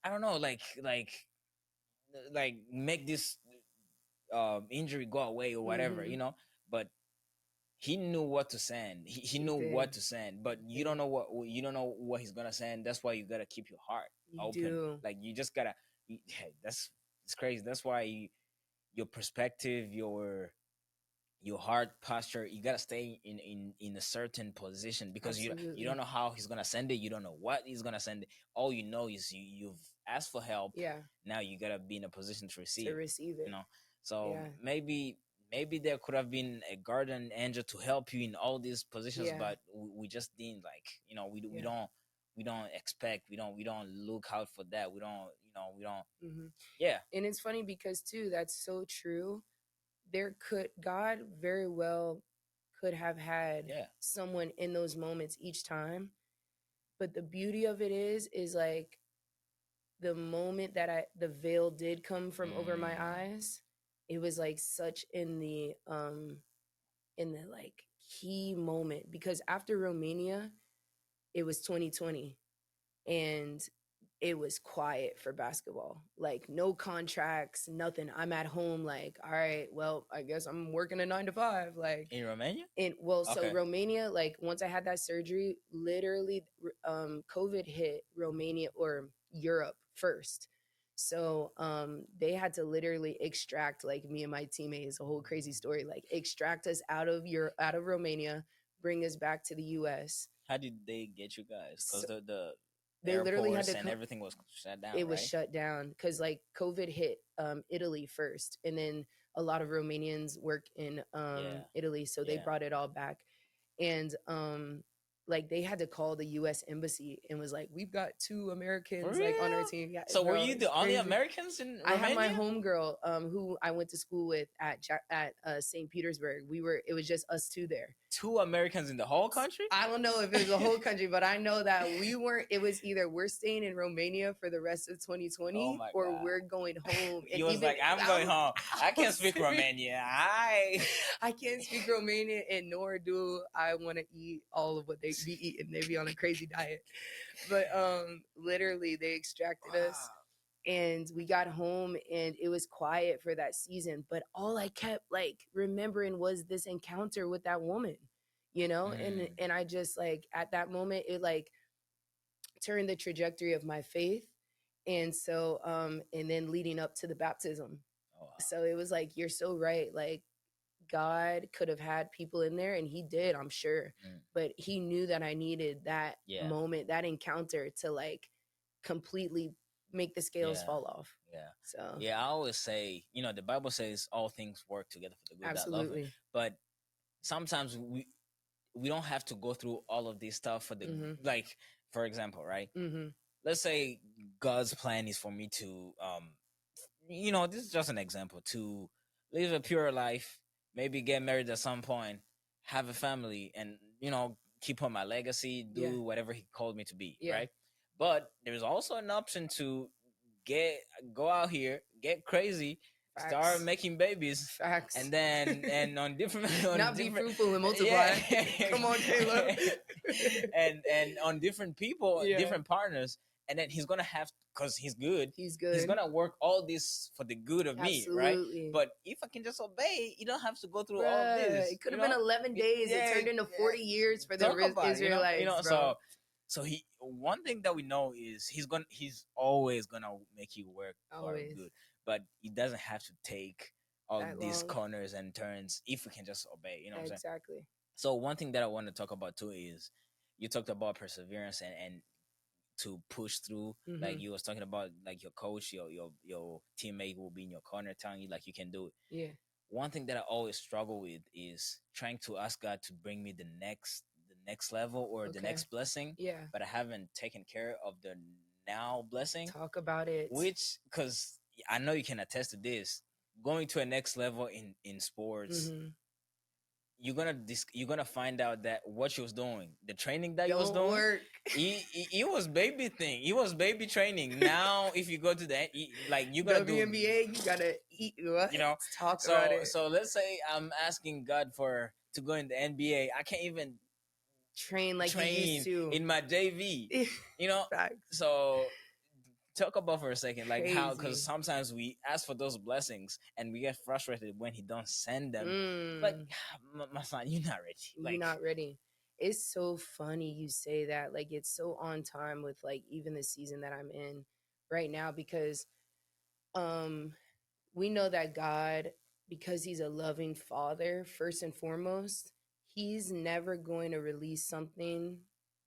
I don't know, like make this injury go away or whatever, Mhm. But he knew what to send. He knew did. what to send, but you did. don't know what he's gonna send. That's why you gotta keep your heart You open. do. Like you just gotta. Hey, it's crazy. That's why your perspective, your heart posture, you gotta stay in a certain position, because you Absolutely. don't know how he's gonna send it. You don't know what he's gonna send it. All you know is you've asked for help. Yeah. Now you gotta be in a position to receive. To receive it. So Yeah. maybe there could have been a guardian angel to help you in all these positions, Yeah. but we just didn't, like, we Yeah. don't expect, we don't look out for that. We don't. hmm Yeah. And it's funny because too, that's so true. God very well could have had Yeah. someone in those moments each time. But the beauty of it is like the moment that the veil did come from over my eyes, it was like such in the like key moment, because after Romania, it was 2020 and it was quiet for basketball. Like no contracts, nothing. I'm at home like, all right, well, I guess I'm working a 9 to 5. Like In Romania? so Okay. Romania, like once I had that surgery, literally COVID hit Romania or Europe first. So they had to literally extract, like, me and my teammates, a whole crazy story, like extract us out of Romania, bring us back to the US. How did they get you guys? Because So the they literally had airports to and everything was shut down, it was right? shut down because like COVID hit Italy first, and then a lot of Romanians work in Yeah. Italy, so they Yeah. brought it all back. And like they had to call the US embassy and was like, we've got 2 Americans like on our real? team. Yeah. So were bro, you it's the only crazy. Americans in Romania? I had my homegirl who I went to school with at St. Petersburg. It was just us 2 there. 2 Americans in the whole country? I don't know if it was the whole country, but I know that we weren't. It was either we're staying in Romania for the rest of 2020, Oh my or God. we're going home. He was like, I'm going home. I can't speak serious. Romania. I can't speak Romanian, and nor do I want to eat all of what they be eating. They be on a crazy diet. But literally, they extracted us, and we got home, and it was quiet for that season. But all I kept like remembering was this encounter with that woman, and I just like at that moment it like turned the trajectory of my faith. And so and then leading up to the baptism. Oh, wow. So it was like, you're so right. Like God could have had people in there, and he did, I'm sure. But he knew that I needed that moment, that encounter to like completely make the scales fall off. Yeah. So Yeah, I always say, the Bible says all things work together for the good that love it. absolutely. But sometimes we don't have to go through all of this stuff for the like, for example, right? Let's say God's plan is for me to this is just an example, to live a pure life, maybe get married at some point, have a family, and keep on my legacy, do whatever he called me to be, right? But there's also an option to go out here, get crazy, start making babies. Facts. And then on different not be fruitful and multiply. Come on, Caleb. and on different people, different partners, and then he's gonna have, because he's good, He's he's good. gonna work all this for the good of me, right? Absolutely. But if I can just obey, you don't have to go through all Bruh, this. it could You have been know, 11 days. It yeah, turned into 40 years for the talk about it. Israelites, bro. So he, one thing that we know is he's always gonna make you work for Always. good, but he doesn't have to take all That these long. corners and turns if we can just obey. You know what I'm saying? Exactly. So one thing that I want to talk about too is you talked about perseverance and to push through. Like Mhm. you was talking about, like your coach, your teammate will be in your corner telling you like you can do it. Yeah. One thing that I always struggle with is trying to ask God to bring me the next level or the Okay. next blessing, Yeah. but I haven't taken care of the now blessing, Talk about it. which, because I know you can attest to this, going to a next level in sports, Mhm. you're gonna find out that what you was doing, the training that you was Don't doing, work. he was baby thing. He was baby training. Now, if you go to that, like you gotta do, WNBA, you gotta eat. What? you know. Talk about So it. so let's say I'm asking God for to go in the NBA. I can't even Train like you train used to. in my JV. You know. Facts. So talk about for a second, like how, because Crazy. sometimes we ask for those blessings and we get frustrated when He don't send them. Like, Mm. my son, you're not ready. You're Like, not ready. It's so funny you say that. Like it's so on time with like even the season that I'm in right now because um we know that God, because he's a loving father, first and foremost, he's never going to release something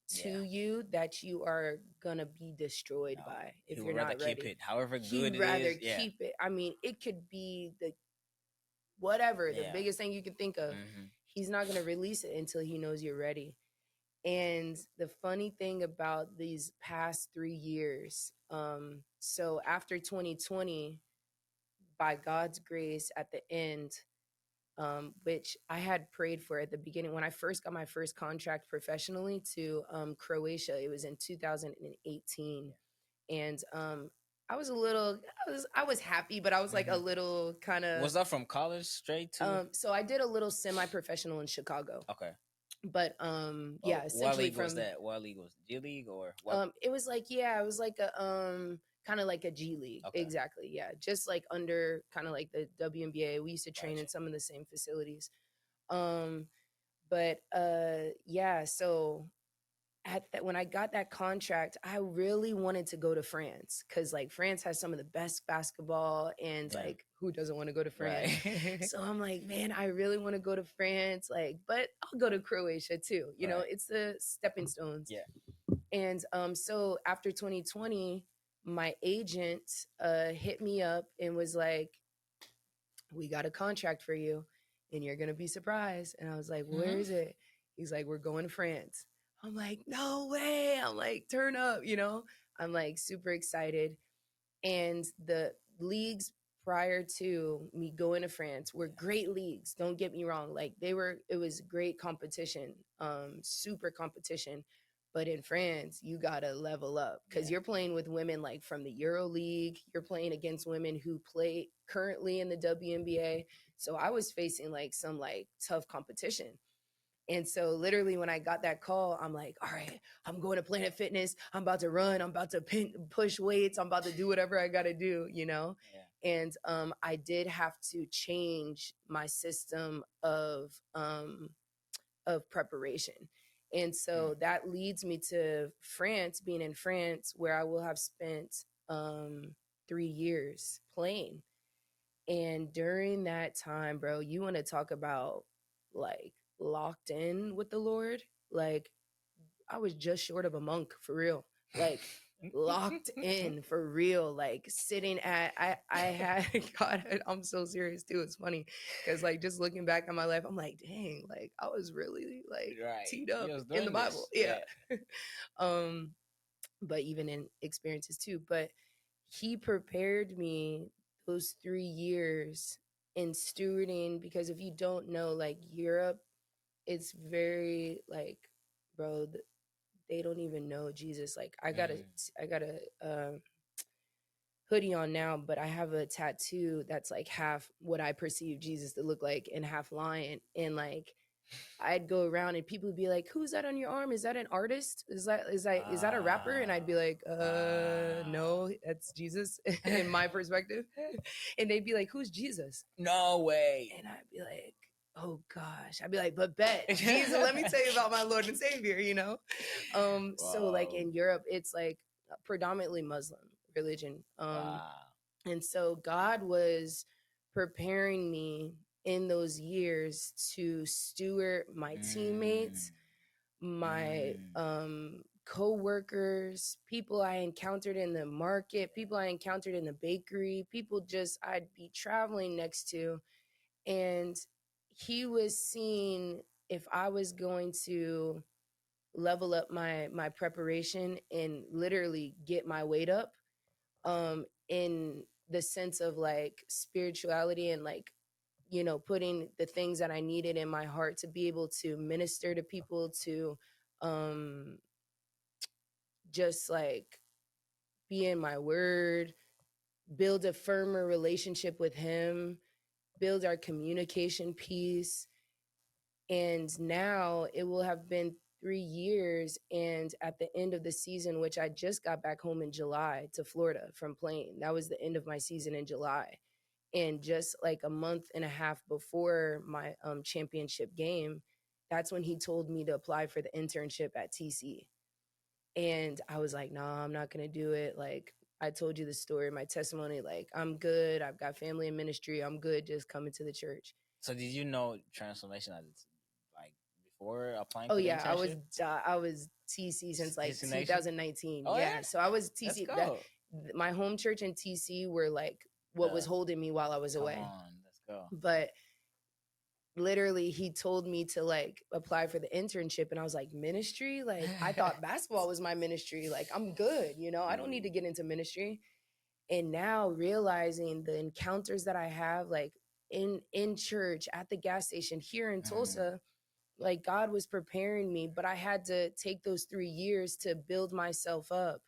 to yeah, you that you are gonna be destroyed no, by He if would you're rather not keep ready. it, however He'd good it rather is. Yeah, keep it. I mean, it could be the whatever, the yeah. biggest thing you could think of. Hmm. He's not gonna release it until he knows you're ready. And the funny thing about these past 3 years, so after 2020, by God's grace at the end, which I had prayed for at the beginning when I first got my first contract professionally to Croatia. It was in 2018, and I was a little, I was happy, but I was like a Hmm. little kind of. Was that from college straight to? So I did a little semi-professional in Chicago, Okay. but Oh, yeah, what essentially league was from that? What league was it? G League or what? it was like, yeah, it was like a kind of like a G League. Okay. Exactly. Yeah. Just like under kind of like the WNBA. We used to train in Gotcha. some of the same facilities. Um but yeah, so at that when I got that contract, I really wanted to go to France cuz like France has some of the best basketball and Yeah. like who doesn't want to go to France? Right. So I'm like, man, I really want to go to France, like, but I'll go to Croatia too. You know, Right. it's the stepping stones. Yeah. And so after 2020, my agent hit me up and was like, "We got a contract for you, and you're gonna be surprised." And I was like, "Where Hmm. is it?" He's like, "We're going to France." I'm like, "No way!" I'm like, "Turn up," you know. I'm like super excited. And the leagues prior to me going to France were great leagues. Don't get me wrong. Like it was great competition, super competition. But in France, you gotta level up because Yeah. you're playing with women like from the Euro League. You're playing against women who play currently in the WNBA. So I was facing like some like tough competition. And so literally when I got that call, I'm like, all right, I'm going to Planet Fitness. I'm about to run. I'm about to push weights. I'm about to do whatever I got to do, you know? Yeah. And I did have to change my system of preparation. And so Mm. that leads me to France, being in France, where I will have spent 3 years playing. And during that time, bro, you want to talk about like locked in with the Lord? Like I was just short of a monk for real. Like locked in for real. Like sitting at I had God, I'm so serious too. It's funny because like just looking back on my life, I'm like, dang, like I was really like Right. teed You up was in the doing Bible. this. Yeah. um, but even in experiences too. But he prepared me those 3 years in stewarding because if you don't know, like Europe, it's very like, bro, they don't even know Jesus. Like Mm. I got a hoodie on now, but I have a tattoo that's like half what I perceive Jesus to look like and half lion. And like I'd go around and people would be like, "Who's that on your arm? Is that an artist? Is that a rapper?" And I'd be like, no, that's Jesus in my perspective." And they'd be like, "Who's Jesus?" No way. And I'd be like, "Oh gosh." I'd be like, "But bet Jesus, let me tell you about my Lord and Savior," you know? So like Wow. in Europe, it's like predominantly Muslim religion. Wow. And so God was preparing me in those years to steward my teammates, my co-workers, people I encountered in the market, people I encountered in the bakery, people just I'd be traveling next to. And he was seeing if I was going to level up my preparation and literally get my weight up in the sense of like spirituality and like putting the things that I needed in my heart to be able to minister to people, to um just like be in my word, build a firmer relationship with him, build our communication piece. And now it will have been 3 years. And at the end of the season, which I just got back home in July to Florida from playing, that was the end of my season in July. And just like a month and a half before my championship game, that's when he told me to apply for the internship at TC. And I was like, "Nah, I'm not going to do it." Like, I told you the story, my testimony, like, I'm good. I've got family in ministry. I'm good just coming to the church. So did you know transformation as like before applying Oh for the yeah, internship? I was TC since like TC Nation? 2019. Oh, Yeah, yeah? so I was Let's TC. go. My home church and TC were like what was holding me while I was Come away. on, let's go. But literally he told me to like apply for the internship, and I was like, ministry? Like, I thought basketball was my ministry. Like, I'm good, I don't need to get into ministry. And now realizing the encounters that I have, like in church, at the gas station, here in Tulsa, like God was preparing me, but I had to take those 3 years to build myself up,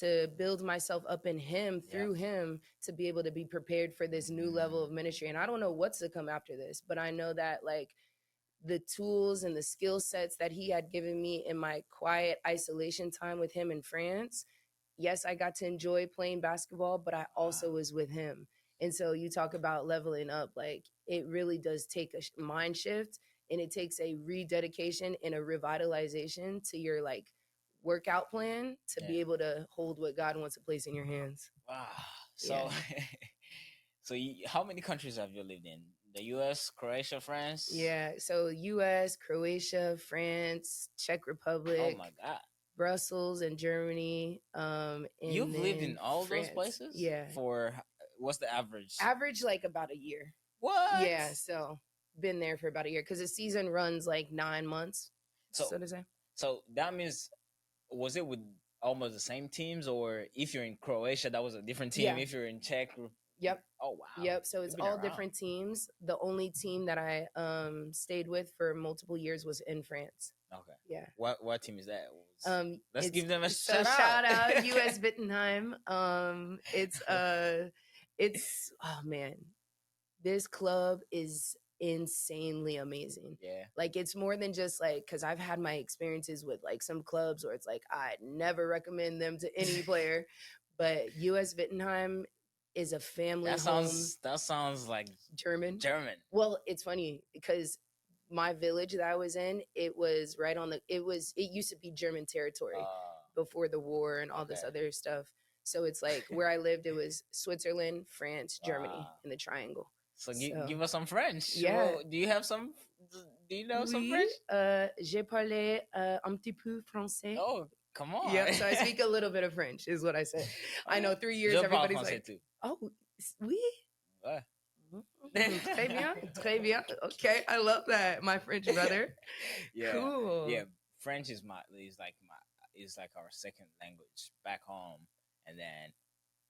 in him, through him, to be able to be prepared for this new level of ministry. And I don't know what's to come after this, but I know that like the tools and the skill sets that he had given me in my quiet isolation time with him in France, yes, I got to enjoy playing basketball, but I also was with him. And so you talk about leveling up, like it really does take a mind shift, and it takes a rededication and a revitalization to your like workout plan to be able to hold what God wants to place in your hands. Wow. So, so how many countries have you lived in? The U.S., Croatia, France? Yeah. So U.S., Croatia, France, Czech Republic. Oh my God. Brussels and Germany. And you've lived in all France. those places? Yeah. For what's the average? Average like about a year. What? Yeah. So been there for about a year because the season runs like 9 months. So to say. So that means, was it with almost the same teams, or if you're in Croatia, that was a different team? Yeah. If you're in Czech, Yep. Oh wow. Yep. So it's all different teams. The only team that I stayed with for multiple years was in France. Okay. Yeah. What team is that? Let's It's- give them a so shout out. US Wittenheim. It's oh man, this club is insanely amazing. Yeah. Like it's more than just like, because I've had my experiences with like some clubs where it's like I'd never recommend them to any player, but US Wittenheim is a family home. That sounds like German. Well, it's funny because my village that I was in, it was right on it used to be German territory before the war and all this other stuff. So it's like where I lived, it was Switzerland, France, Germany in the triangle. So give us some French. Yeah. Well, do you know some French? J'ai parlé un petit peu français. Oh, come on. Yeah, so I speak a little bit of French, is what I said. I know 3 years, Je everybody's parle like, too. oh, oui. Ouais. Très bien, très bien. Okay, I love that, my French brother. Yeah. Cool. Yeah, French is like our second language back home, and then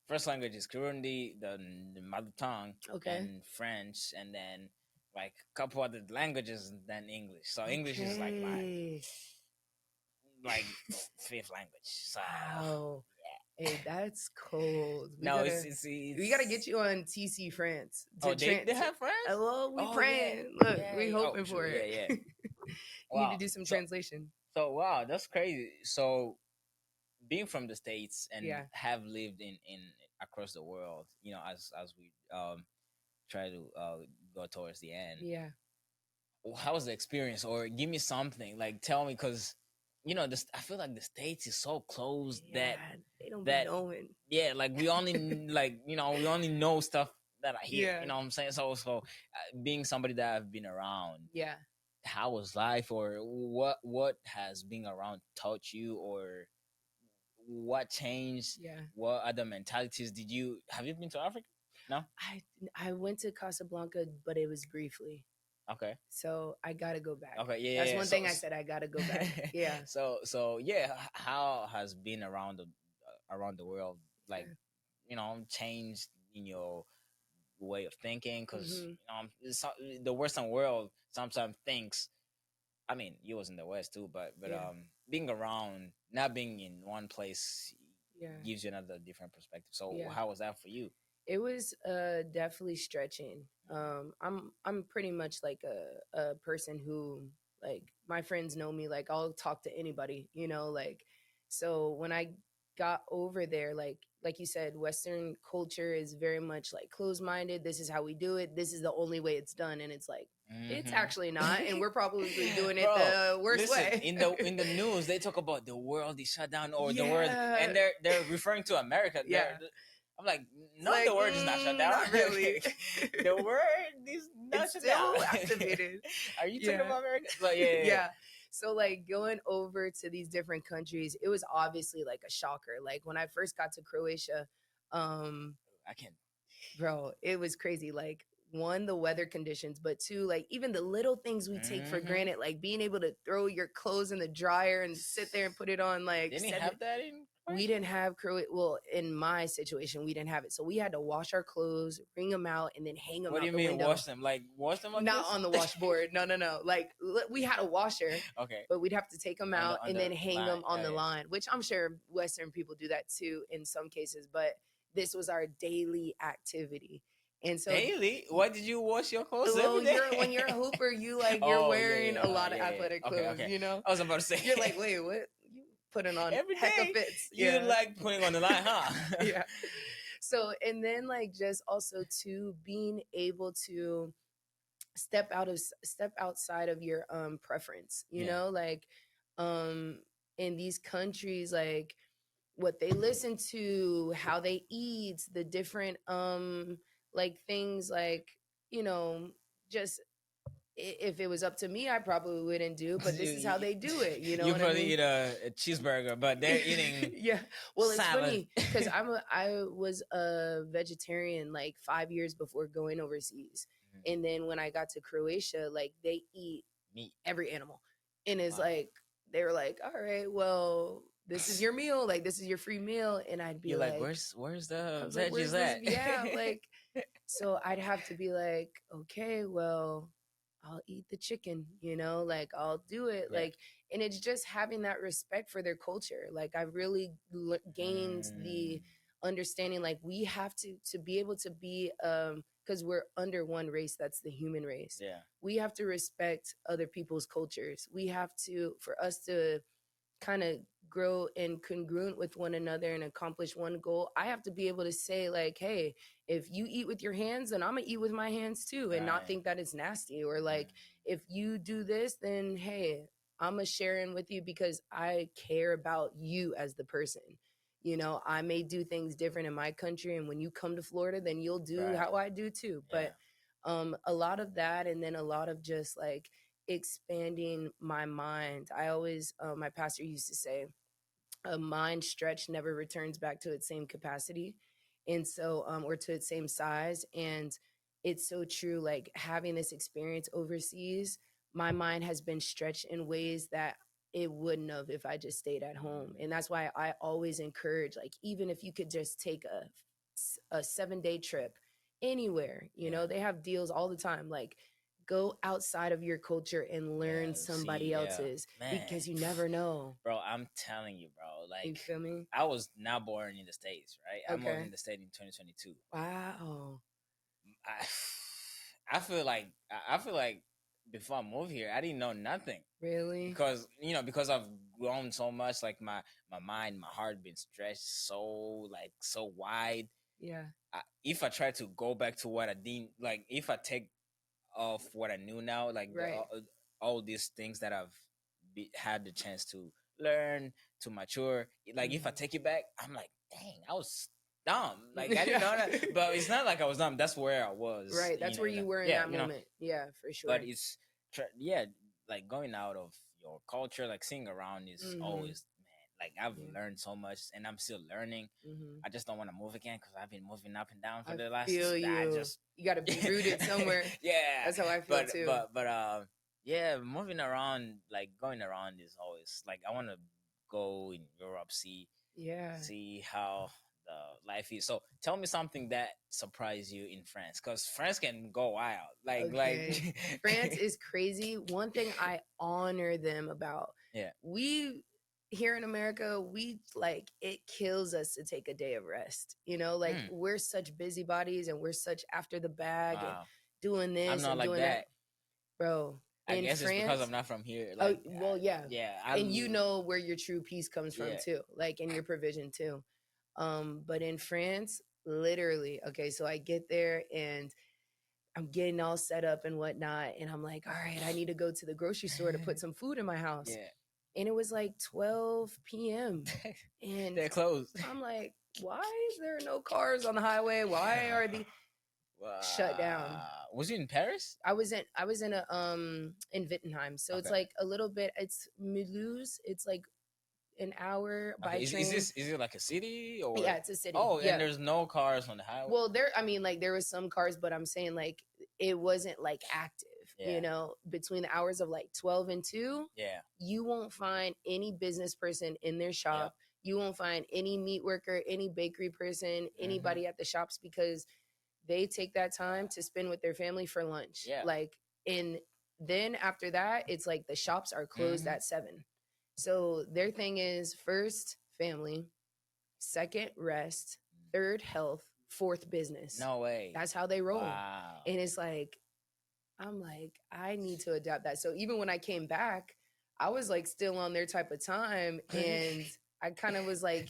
first language is Kirundi, the mother tongue, and French, and then like a couple other languages, and then English. So English is like fifth language. So wow. Hey, that's cold. No, We gotta it's get you on TC France oh, to they have friends. well, we Oh yeah, praying. Look, yeah, we yeah. Oh hoping for sure, yeah, it. yeah. You need to Wow. do some So translation. so wow, that's crazy. So being from the states and Yeah, have lived in across the world, as we try to go towards the end, yeah, how was the experience? Or give me something, like tell me, because this, I feel like the states is so closed yeah. They don't be that knowing. yeah, like we only like we only know stuff that I hear, Yeah, what I'm saying. So being somebody that I've been around, yeah. how was life, or what has being around taught you, or what changed, Yeah. what other mentalities did you have you been to Africa? No. I I went to Casablanca, but it was briefly. Okay. So I gotta go back. Okay, yeah, That's yeah, yeah. one thing I said I gotta go back. Yeah. So yeah, how has been around the world, like, Yeah. changed in your way of thinking? Because Hmm. the Western world sometimes thinks, I mean, you was in the West too, but Yeah. being around, not being in one place, Yeah. gives you another different perspective. So Yeah. how was that for you? It was definitely stretching. I'm pretty much like a person who, like, my friends know me, like I'll talk to anybody, like, so when I got over there, like you said, Western culture is very much like closed minded. This is how we do it. This is the only way it's done, and it's like it's Hmm. actually not, and we're probably doing it Bro, the worst listen, way. in the news they talk about the world is shut down, or the world, Yeah. and they're referring to America. Yeah. I'm like, It's no, like, the world is not shut down. not really. The world is not It's shut still down. activated. Are you talking Yeah. about America? But yeah, yeah, Yeah. So like going over to these different countries, it was obviously like a shocker. Like when I first got to Croatia, um, I can't. bro, it was crazy. Like one, the weather conditions, but two, like even the little things we take for Hmm. granted, like being able to throw your clothes in the dryer and sit there and put it on like Didn't he seven. have that in We Croatia? didn't have Croatia. Well, in my situation, we didn't have it. So we had to wash our clothes, wring them out, and then hang them What do out you the mean window. wash them? Like wash them like Not this? on the washboard. No, no, no. Like we had a washer, Okay. but we'd have to take them On out on and the then hang line. them on Yeah, the yeah. line, which I'm sure Western people do that too in some cases. But this was our daily activity. And so, Daily? Why did you wash your clothes well, every day? when you're a hooper, you're Oh yeah, wearing yeah, a lot of yeah, athletic yeah. Okay, clothes. okay. I was about to say, You're like, wait, what? You putting on every hecka day fits? you Yeah, like putting on the line, huh? yeah. So, and then like just also to being able to step outside of your preference, Yeah. like um in these countries, like what they listen to, how they eat, the different like things, like, you know just if it was up to me, I probably wouldn't do, but this is how they do it, you know You what I probably mean? eat a cheeseburger, but they're eating Yeah. Well, it's salad. funny because I was a vegetarian like 5 years before going overseas, Mhm. and then when I got to Croatia, like they eat Meat. every animal, and it's Wow. like they were like, "All right, well, this is your meal, like this is your free meal," and I'd be You're like, like, where's "I the was like, veggies where's this? at? Yeah, like." So I'd have to be like, "Okay, well, I'll eat the chicken, like I'll do it." Yeah. Like, and it's just having that respect for their culture. Like I really gained the Mm, understanding, like we have to be able to be because we're under one race, that's the human race. yeah. We have to respect other people's cultures. We have to, for us to kind of grow and congruent with one another and accomplish one goal, I have to be able to say like, hey, if you eat with your hands, then I'm gonna eat with my hands too, and not Right. think that it's nasty. Or like, Mm, if you do this, then hey, I'm gonna share in with you because I care about you as the person. I may do things different in my country, and when you come to Florida, then you'll do right. how I do too. Yeah. But a lot of that, and then a lot of just like expanding my mind. I always, my pastor used to say, a mind stretched never returns back to its same capacity. And so, or to its same size. And it's so true. Like having this experience overseas, my mind has been stretched in ways that it wouldn't have if I just stayed at home. And that's why I always encourage, like, even if you could just take a 7-day trip anywhere, Yeah. they have deals all the time. Like, go outside of your culture and learn Yeah, somebody see, yeah, else's man, because you never know. bro. I'm telling you, bro. You Like, feel me? I was not born in the States, right? I moved Okay. in the state in 2022. Wow. I feel like before I moved here, I didn't know nothing Really? because because I've grown so much. Like my mind, my heart been stretched so wide. Yeah. If I try to go back to what I didn't like, if I take off what I knew now, like Right. all these things that I've had the chance to learn to mature. Like if I Mhm. take it back, I'm like, dang, I was dumb. Like I didn't know that, but it's not like I was dumb. That's where I was. Right. That's where you were in Yeah, that moment. Yeah, for sure. But it's yeah, like going out of your culture, like seeing around is Mhm. always man. Like I've Yeah. learned so much, and I'm still learning. Mhm. I just don't want to move again because I've been moving up and down for I the last. feel I you. just You got to be rooted somewhere. yeah, That's how I feel too. but yeah, moving around, like going around is always like I want to go in Europe, Yeah. see how the life is. So tell me something that surprised you in France, because France can go wild. Okay. France is crazy. One thing I honor them about. Yeah. We here in America, we like it kills us to take a day of rest. You know, like Mm. we're such busybodies and we're such after the bag and Wow. doing this I'm not and like doing that. Bro, I in guess it's because I'm France, not from here. oh Like, well, yeah. yeah, And you know where your true peace comes from Yeah. too, like in your provision too. But in France, literally, okay, so I get there and I'm getting all set up and whatnot, and I'm like, all right, I need to go to the grocery store to put some food in my house. Yeah. And it was like 12 p.m. and They're closed. I'm like, why is there no cars on the highway? Why are the shut down? Was you in Paris? I was in a in Wittenheim. So it's Okay. like a little bit, it's Mulhouse. It's like an hour by Okay. train. Is it like a city or? Yeah, it's a city. Oh, yeah. and there's no cars on the highway. Well, there was some cars, but I'm saying like it wasn't like active. Yeah. You know, between the hours of like 12 and 2, Yeah. you won't find any business person in their shop. You won't find any meat worker, any bakery person, anybody at the shops because they take that time to spend with their family for lunch. Yeah. Like, and then after that, it's like the shops are closed at 7. So their thing is first family, second rest, third health, fourth business. No way. That's how they roll. Wow. And it's like, I'm like, I need to adapt that. So even when I came back, I was like still on their type of time. And I kind of was like,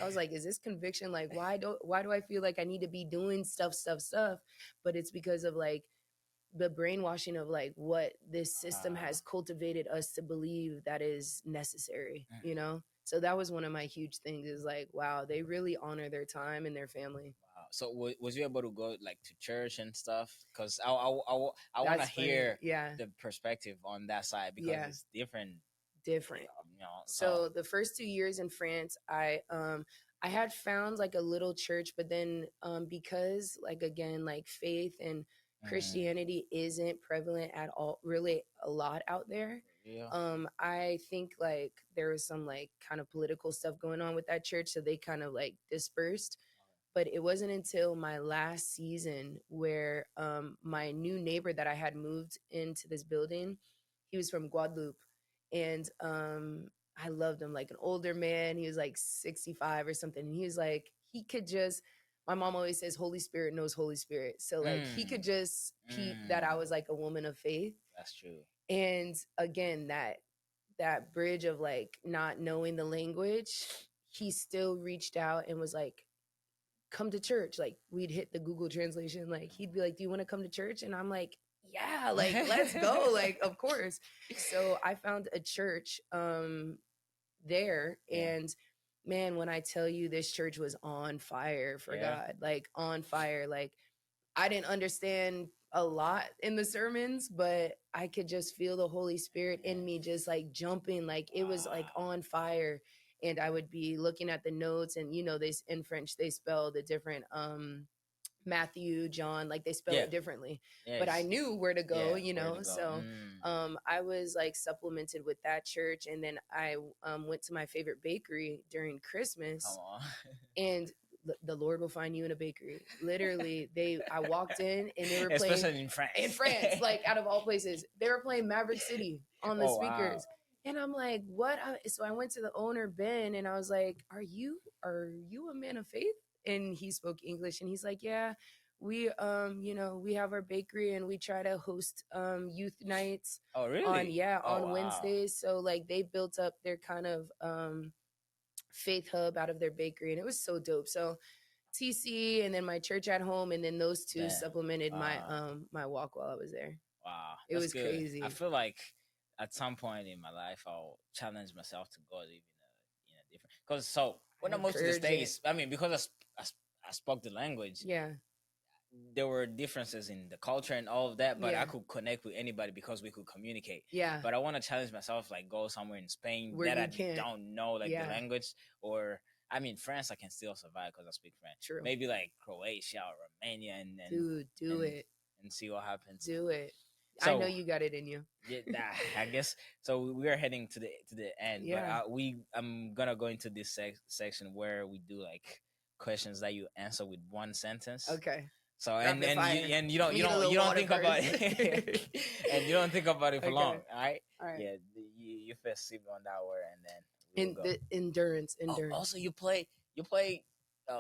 I was like, is this conviction? Like, why do I feel like I need to be doing stuff? But it's because of like the brainwashing of like what this system has cultivated us to believe that is necessary, you know? So that was one of my huge things is like, wow, they really honor their time and their family. Wow. So was you able to go like to church and stuff? Because I want to That's funny. hear Yeah. the perspective on that side because Yeah. it's different. Different. You know, So the first 2 years in France, I had found like a little church, but then because like again, like faith and Christianity isn't prevalent at all, really a lot out there. Yeah. I think like there was some like kind of political stuff going on with that church, so they kind of like dispersed. But it wasn't until my last season where my new neighbor that I had moved into this building, he was from Guadeloupe, and I loved him, like an older man. He was like 65 or something. And he was like, he could just, my mom always says, Holy Spirit knows Holy Spirit. So like he could just peep that I was like a woman of faith. That's true. And again, that bridge of like not knowing the language, he still reached out and was like, come to church. Like we'd hit the Google translation. Like he'd be like, do you want to come to church? And I'm like, yeah, like let's go. Like, of course. So I found a church there. And man, when I tell you this church was on fire for God, like on fire, like I didn't understand a lot in the sermons, but I could just feel the Holy Spirit in me just like jumping, like it was like on fire. And I would be looking at the notes, and you know, they in French they spell the different Matthew, John, like they spell it differently. But I knew where to go, you know. So I was like supplemented with that church, and then I went to my favorite bakery during Christmas. And the Lord will find you in a bakery. Literally, I walked in and they were playing Especially in France. in France, like out of all places, they were playing Maverick City on the Oh, wow. speakers. And I'm like, what? So I went to the owner, Ben, and I was like, are you a man of faith? And he spoke English, and he's like, yeah, we we have our bakery and we try to host youth nights Oh, really? Oh, on wow. Wednesdays. So like they built up their kind of faith hub out of their bakery, and it was so dope. So TC and then my church at home, and then those two Damn. supplemented my Wow. my walk while I was there. Wow, It that's was good. crazy. I feel like at some point in my life, I'll challenge myself to go live in a different. Because so when I moved to the encourage it. States, I mean, because I spoke the language, Yeah, there were differences in the culture and all of that, but Yeah. I could connect with anybody because we could communicate. yeah, But I want to challenge myself, like go somewhere in Spain Where that you I can't. don't know, like Yeah. the language, or I mean, France, I can still survive because I speak French. True. Maybe like Croatia or Romania, and Dude, do and- it, and see what happens. do it. I So- know you got it in you. Yeah, I guess so. We are heading to the end, Yeah. but I'm gonna go into this section where we do like questions that you answer with one sentence. Okay. So Rapid fire. and you don't Need a little you don't water think about first. it, and you don't think about it for Okay. long. All right. All right. Yeah. You first sip on that word, and then we'll In go. the endurance. Oh, also, you play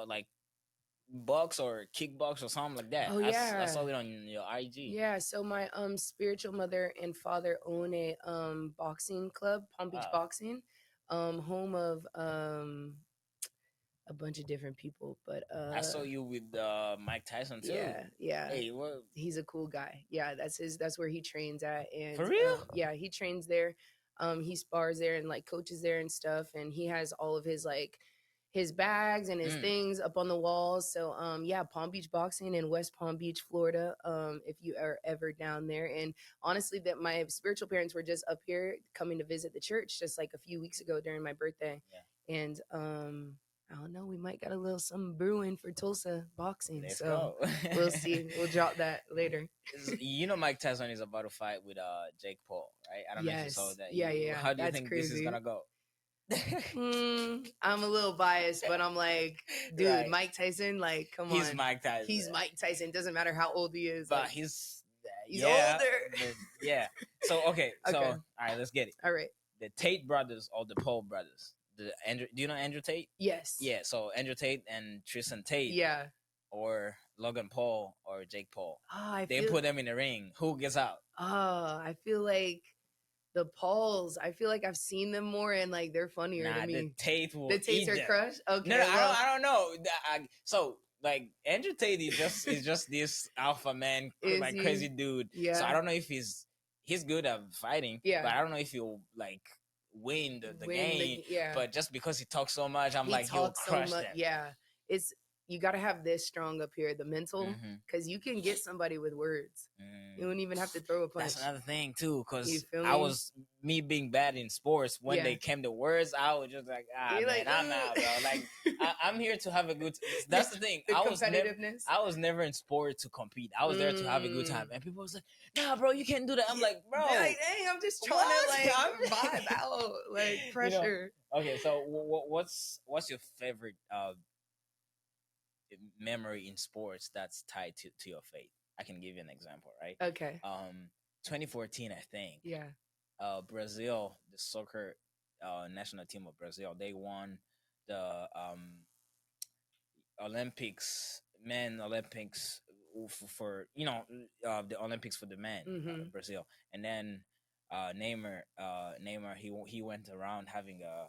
like box or kickbox or something like that. Oh, I yeah. saw it on your IG. Yeah, so my spiritual mother and father own a boxing club, Palm Beach Wow. Boxing, home of a bunch of different people, but I saw you with Mike Tyson too. yeah. Hey, what? He's a cool guy. Yeah, that's where he trains at. And For real? yeah, he trains there. He spars there and like coaches there and stuff, and he has all of his like his bags and his things up on the walls. So yeah, Palm Beach Boxing in West Palm Beach, Florida. If you are ever down there. And honestly, that my spiritual parents were just up here coming to visit the church just like a few weeks ago during my birthday. Yeah. And I don't know, we might got a little something brewing for Tulsa boxing. Let's So go. we'll see. We'll drop that later. You know Mike Tyson is about to fight with Jake Paul, right? I don't know if you saw Yes. that. Yeah. How do you That's think this is crazy. gonna go? I'm a little biased, but I'm like, dude, Right. Mike Tyson, like, come He's on. Mike Tyson. He's Mike Tyson. Doesn't matter how old he is. but like, he's older. but- yeah. So okay. So Okay. all right, let's get it. all right. The Tate brothers or the Paul brothers. Do you know Andrew Tate? Yes. Yeah. So Andrew Tate and Tristan Tate, Yeah. or Logan Paul or Jake Paul. Oh, They put them in the ring. Who gets out? I feel like the Pauls, I feel like I've seen them more and like they're funnier Nah, to the me. Tate will The Tates eat are them. crushed? Okay. No, well, I don't know. So like Andrew Tate is just this alpha man, Is like he? crazy dude. Yeah. So I don't know if he's good at fighting. Yeah. But I don't know if he'll like win the win game. yeah. But just because he talks so much, I'm he like he'll talks crush them. Yeah. You got to have this strong up here, the mental, Mhm. because you can get somebody with words. You don't even have to throw a punch. That's another thing too, You because feel I me? was me being bad in sports when Yeah. they came to words. I was just like, You're man, like, I'm out, bro. Like I'm here to have a good. That's the thing. The I was never, competitiveness. I was never in sport to compete. I was there to have a good time, and people was like, "Nah, bro, you can't do that." I'm like, "Bro, They're like, dang, I'm just trying what? to like I'm- vibe out, like pressure. okay." So, what's your favorite memory in sports that's tied to your faith? I can give you an example, right? Okay. 2014, I think. Yeah. Brazil, the soccer national team of Brazil, they won the Olympics, men Olympics for the Olympics for the men, Mhm. Brazil, and then Neymar, he went around having a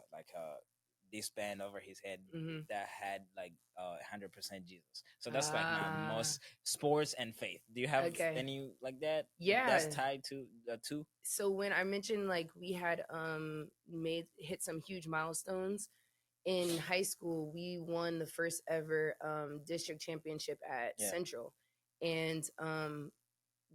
this band over his head Mhm. that had like 100% Jesus. So that's like my Ah. most sports and faith. Do you have Okay. any like that? Yeah. That's tied to the two. So when I mentioned like we had hit some huge milestones in high school, we won the first ever district championship at Yeah. Central, and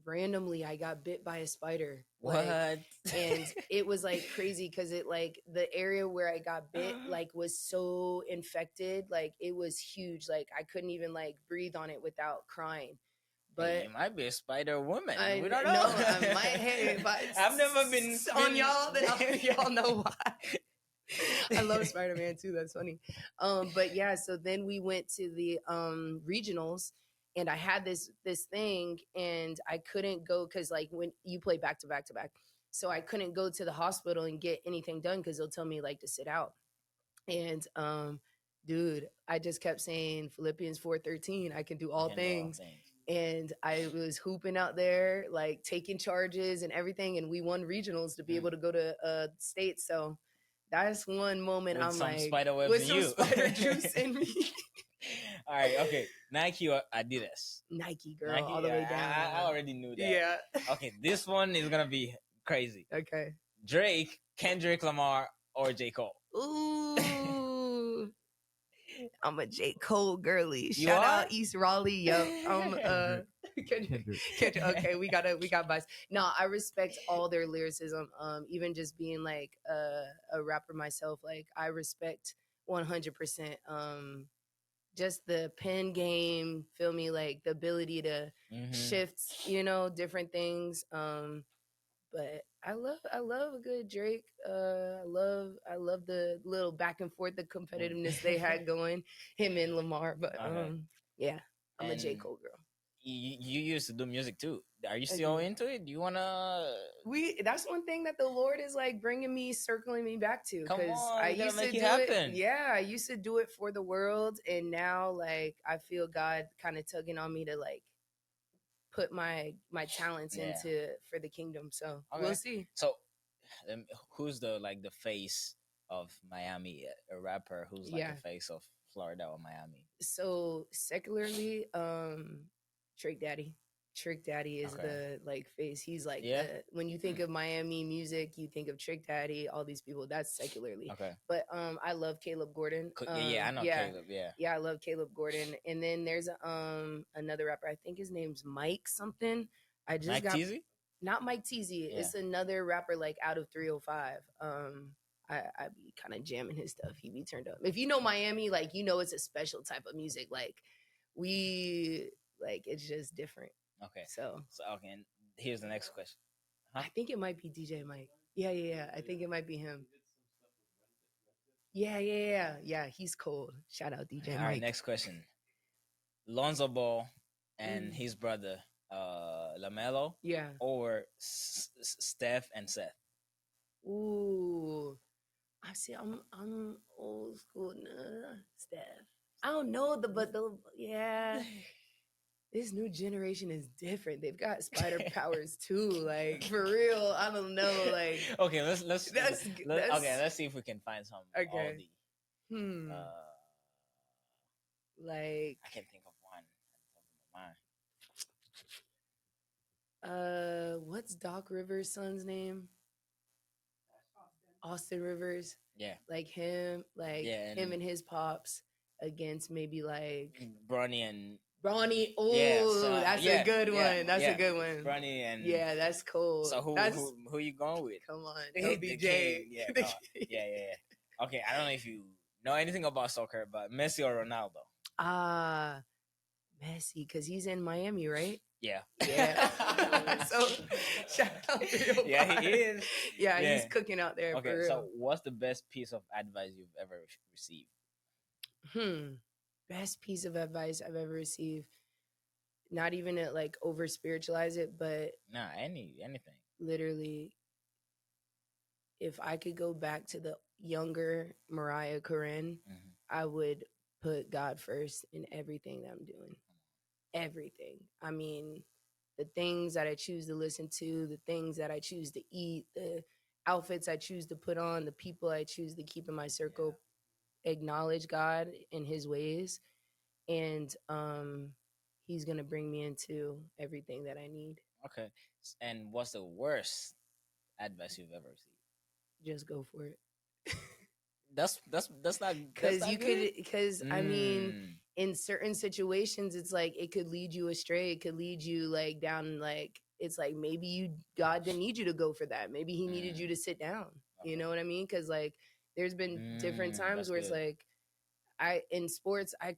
randomly I got bit by a spider. What? Like, and it was like crazy because it like the area where I got bit like was so infected, like it was huge, like I couldn't even like breathe on it without crying. But you might be a Spider Woman. I We don't know. know I might. Hey, but I've never been on y'all. Then y'all know why. I love Spider-Man too. That's funny. But yeah, so then we went to the regionals, and I had this thing, and I couldn't go because like when you play back to back to back, so I couldn't go to the hospital and get anything done because they'll tell me like to sit out. And dude, I just kept saying Philippians 4:13, I can do all Can do all things. things. And I was hooping out there, like taking charges and everything. And we won regionals to be able to go to states. So that's one moment With I'm some like, spider webs with in some you. spider juice in me. All right, okay. Nike or Adidas? Nike girl, Nike, all the way down. I already knew that. Yeah. Okay, this one is gonna be crazy. Okay. Drake, Kendrick Lamar, or J. Cole? Ooh. I'm a J. Cole girly. You Shout are? out East Raleigh. Yup. I'm Kendrick. Okay, we got bias. No, I respect all their lyricism. Even just being like a rapper myself, like I respect 100%. Just the pen game, feel me, like the ability to shift, different things. But I love a good Drake. I love the little back and forth, the competitiveness they had going, him and Lamar. But Okay. yeah, I'm a J. And Cole girl. you used to do music too. Are you I still do. into it? Do you wanna That's one thing that the Lord is like bringing me, circling me back to. Come Because on, I we gotta used to make do it happen. it. Yeah, I used to do it for the world, and now like I feel God kind of tugging on me to like put my talents Yeah. into for the kingdom. So Okay. we'll see. So, who's the face of Miami? A rapper who's like Yeah. the face of Florida or Miami? So secularly, Trick Daddy. Trick Daddy is Okay. the like face. He's like Yeah? when you think of Miami music, you think of Trick Daddy, all these people. That's secularly. Okay. But I love Caleb Gordon. Yeah, I know Caleb. Yeah. Yeah, I love Caleb Gordon. And then there's another rapper. I think his name's Mike something. I just Mike got Teasy? not Mike Teasy. Yeah. It's another rapper like out of 305. I be kind of jamming his stuff. He be turned up. If you know Miami, like you know it's a special type of music. Like we like it's just different. Okay. So okay, and here's the next question. Huh? I think it might be DJ Mike. Yeah. I think it might be him. Yeah. He's cold. Shout out DJ All Mike. right, next question. Lonzo Ball and Mm. his brother LaMelo, Yeah. or Steph and Seth? Ooh. I see. I'm old school. Steph. I don't know but yeah. This new generation is different. They've got spider powers too. Like for real. I don't know. Like Okay, let's That's- okay, let's see if we can find some Okay. oldie. hmm. Like I can't think of one on top of my mind. what's Doc Rivers' son's name? Austin Rivers. Yeah, Like him, Yeah, him and- and his pops against maybe like Bronny and Bronny. Oh, Yeah, so, that's yeah, a good yeah, one. That's yeah. a good one. Bronny and Yeah, that's cool. So that's, who you going with? come on, The LBJ. king, yeah, The no, king. yeah. Okay, I don't know if you know anything about soccer, but Messi or Ronaldo? Ah, Messi, because he's in Miami, right? Yeah. Yeah. So shout out to your Yeah, he boy. is. Yeah, Yeah. he's cooking out there. Okay, for real. so what's the best piece of advice you've ever received? Best piece of advice I've ever received. Not even to like over spiritualize it, but Nah, anything. literally, if I could go back to the younger Mariah Corinne, Mhm. I would put God first in everything that I'm doing. Everything. I mean, the things that I choose to listen to, the things that I choose to eat, the outfits I choose to put on, the people I choose to keep in my circle, acknowledge God in his ways. And he's gonna bring me into everything that I need. Okay. And what's the worst advice you've ever received? Just go for it. That's not Because you could, because I mean, Mm. in certain situations, it's like it could lead you astray. It could lead you like down, like it's like maybe God didn't need you to go for that. Maybe He needed you to sit down. You know what I mean? Because like there's been different times that's where it's good. like in sports I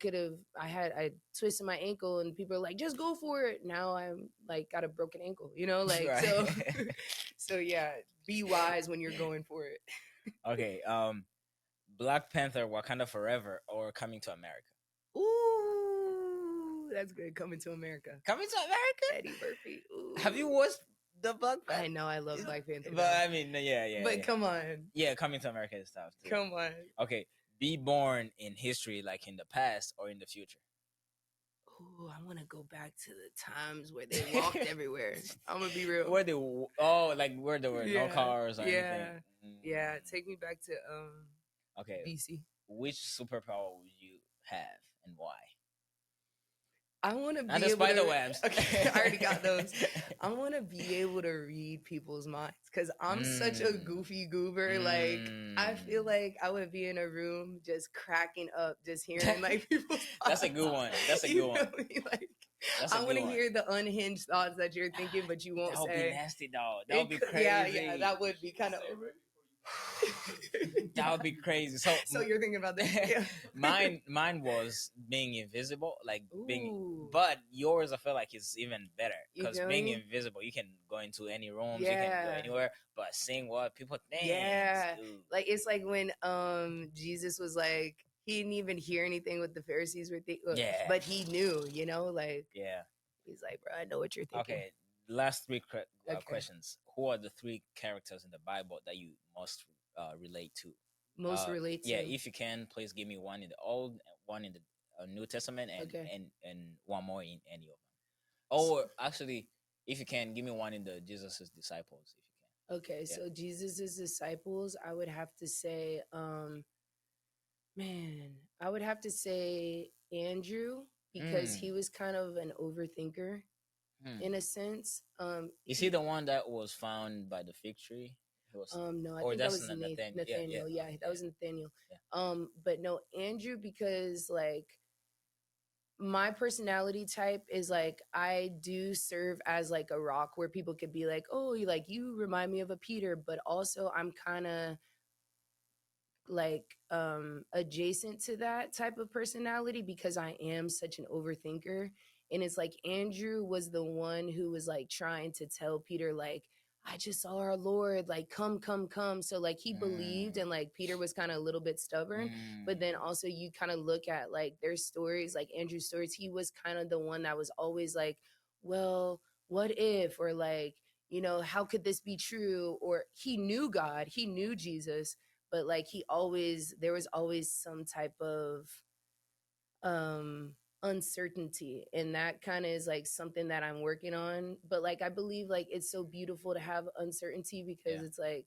twisted my ankle and people are like just go for it. Now I'm like got a broken ankle. Like Right. so yeah. Be wise when you're going for it. Okay. Black Panther, Wakanda Forever, or Coming to America? Ooh, that's good. Coming to America. Coming to America? Eddie Murphy. Ooh. Have you watched the Black Panther? I know I love Black Panther. But though. I mean, yeah. But come on. Yeah, Coming to America is tough too. Come on. Okay, be born in history, like in the past or in the future. Ooh, I want to go back to the times where they walked everywhere. I'm gonna be real. Where like where there were no cars or anything. Yeah, take me back to Okay, BC. which superpower would you have and why? I want to be And able despite to. the webs. Okay, I already got those. I want to be able to read people's minds because I'm such a goofy goober. Like I feel like I would be in a room just cracking up, just hearing like people's. That's a good one. That's a good one. Like That's a I want good to one. hear the unhinged thoughts that you're thinking, but you won't That would say. be nasty, dog. That would be crazy. Yeah, that would be kind of. That would be crazy. So you're thinking about that? Yeah. mine was being invisible, like being. Ooh. But yours, I feel like is even better You because know being me? invisible, you can go into any rooms, you can go Yeah. anywhere. But seeing what people think, Yeah. dude. Like it's like when Jesus was like he didn't even hear anything what the Pharisees were thinking. Yeah. But he knew, like Yeah. he's like, bro, I know what you're thinking. Okay. Last three Okay. questions. Who are the three characters in the Bible that you most relate to? Most relate to. Yeah, if you can, please give me one in the Old, one in the New Testament, and Okay. and one more in any of them. Or actually, if you can, give me one in the Jesus' disciples, if you can. Okay, Yeah. so Jesus's disciples, I would have to say, I would have to say Andrew because he was kind of an overthinker in a sense. Is he the one that was found by the fig tree? No, I or think that that's was Nathaniel. Nathaniel. Yeah, that was Nathaniel. Yeah. But no, Andrew, because like my personality type is like I do serve as like a rock where people could be like, oh, you remind me of a Peter, but also I'm kind of like adjacent to that type of personality because I am such an overthinker. And it's like Andrew was the one who was like trying to tell Peter like, I just saw our Lord, like come. So like he believed, and like Peter was kind of a little bit stubborn. But then also you kind of look at like their stories, like Andrew's stories, he was kind of the one that was always like, well, what if, or like, how could this be true? Or he knew God, he knew Jesus, but like there was always some type of uncertainty, and that kind of is like something that I'm working on. But like I believe like it's so beautiful to have uncertainty because it's like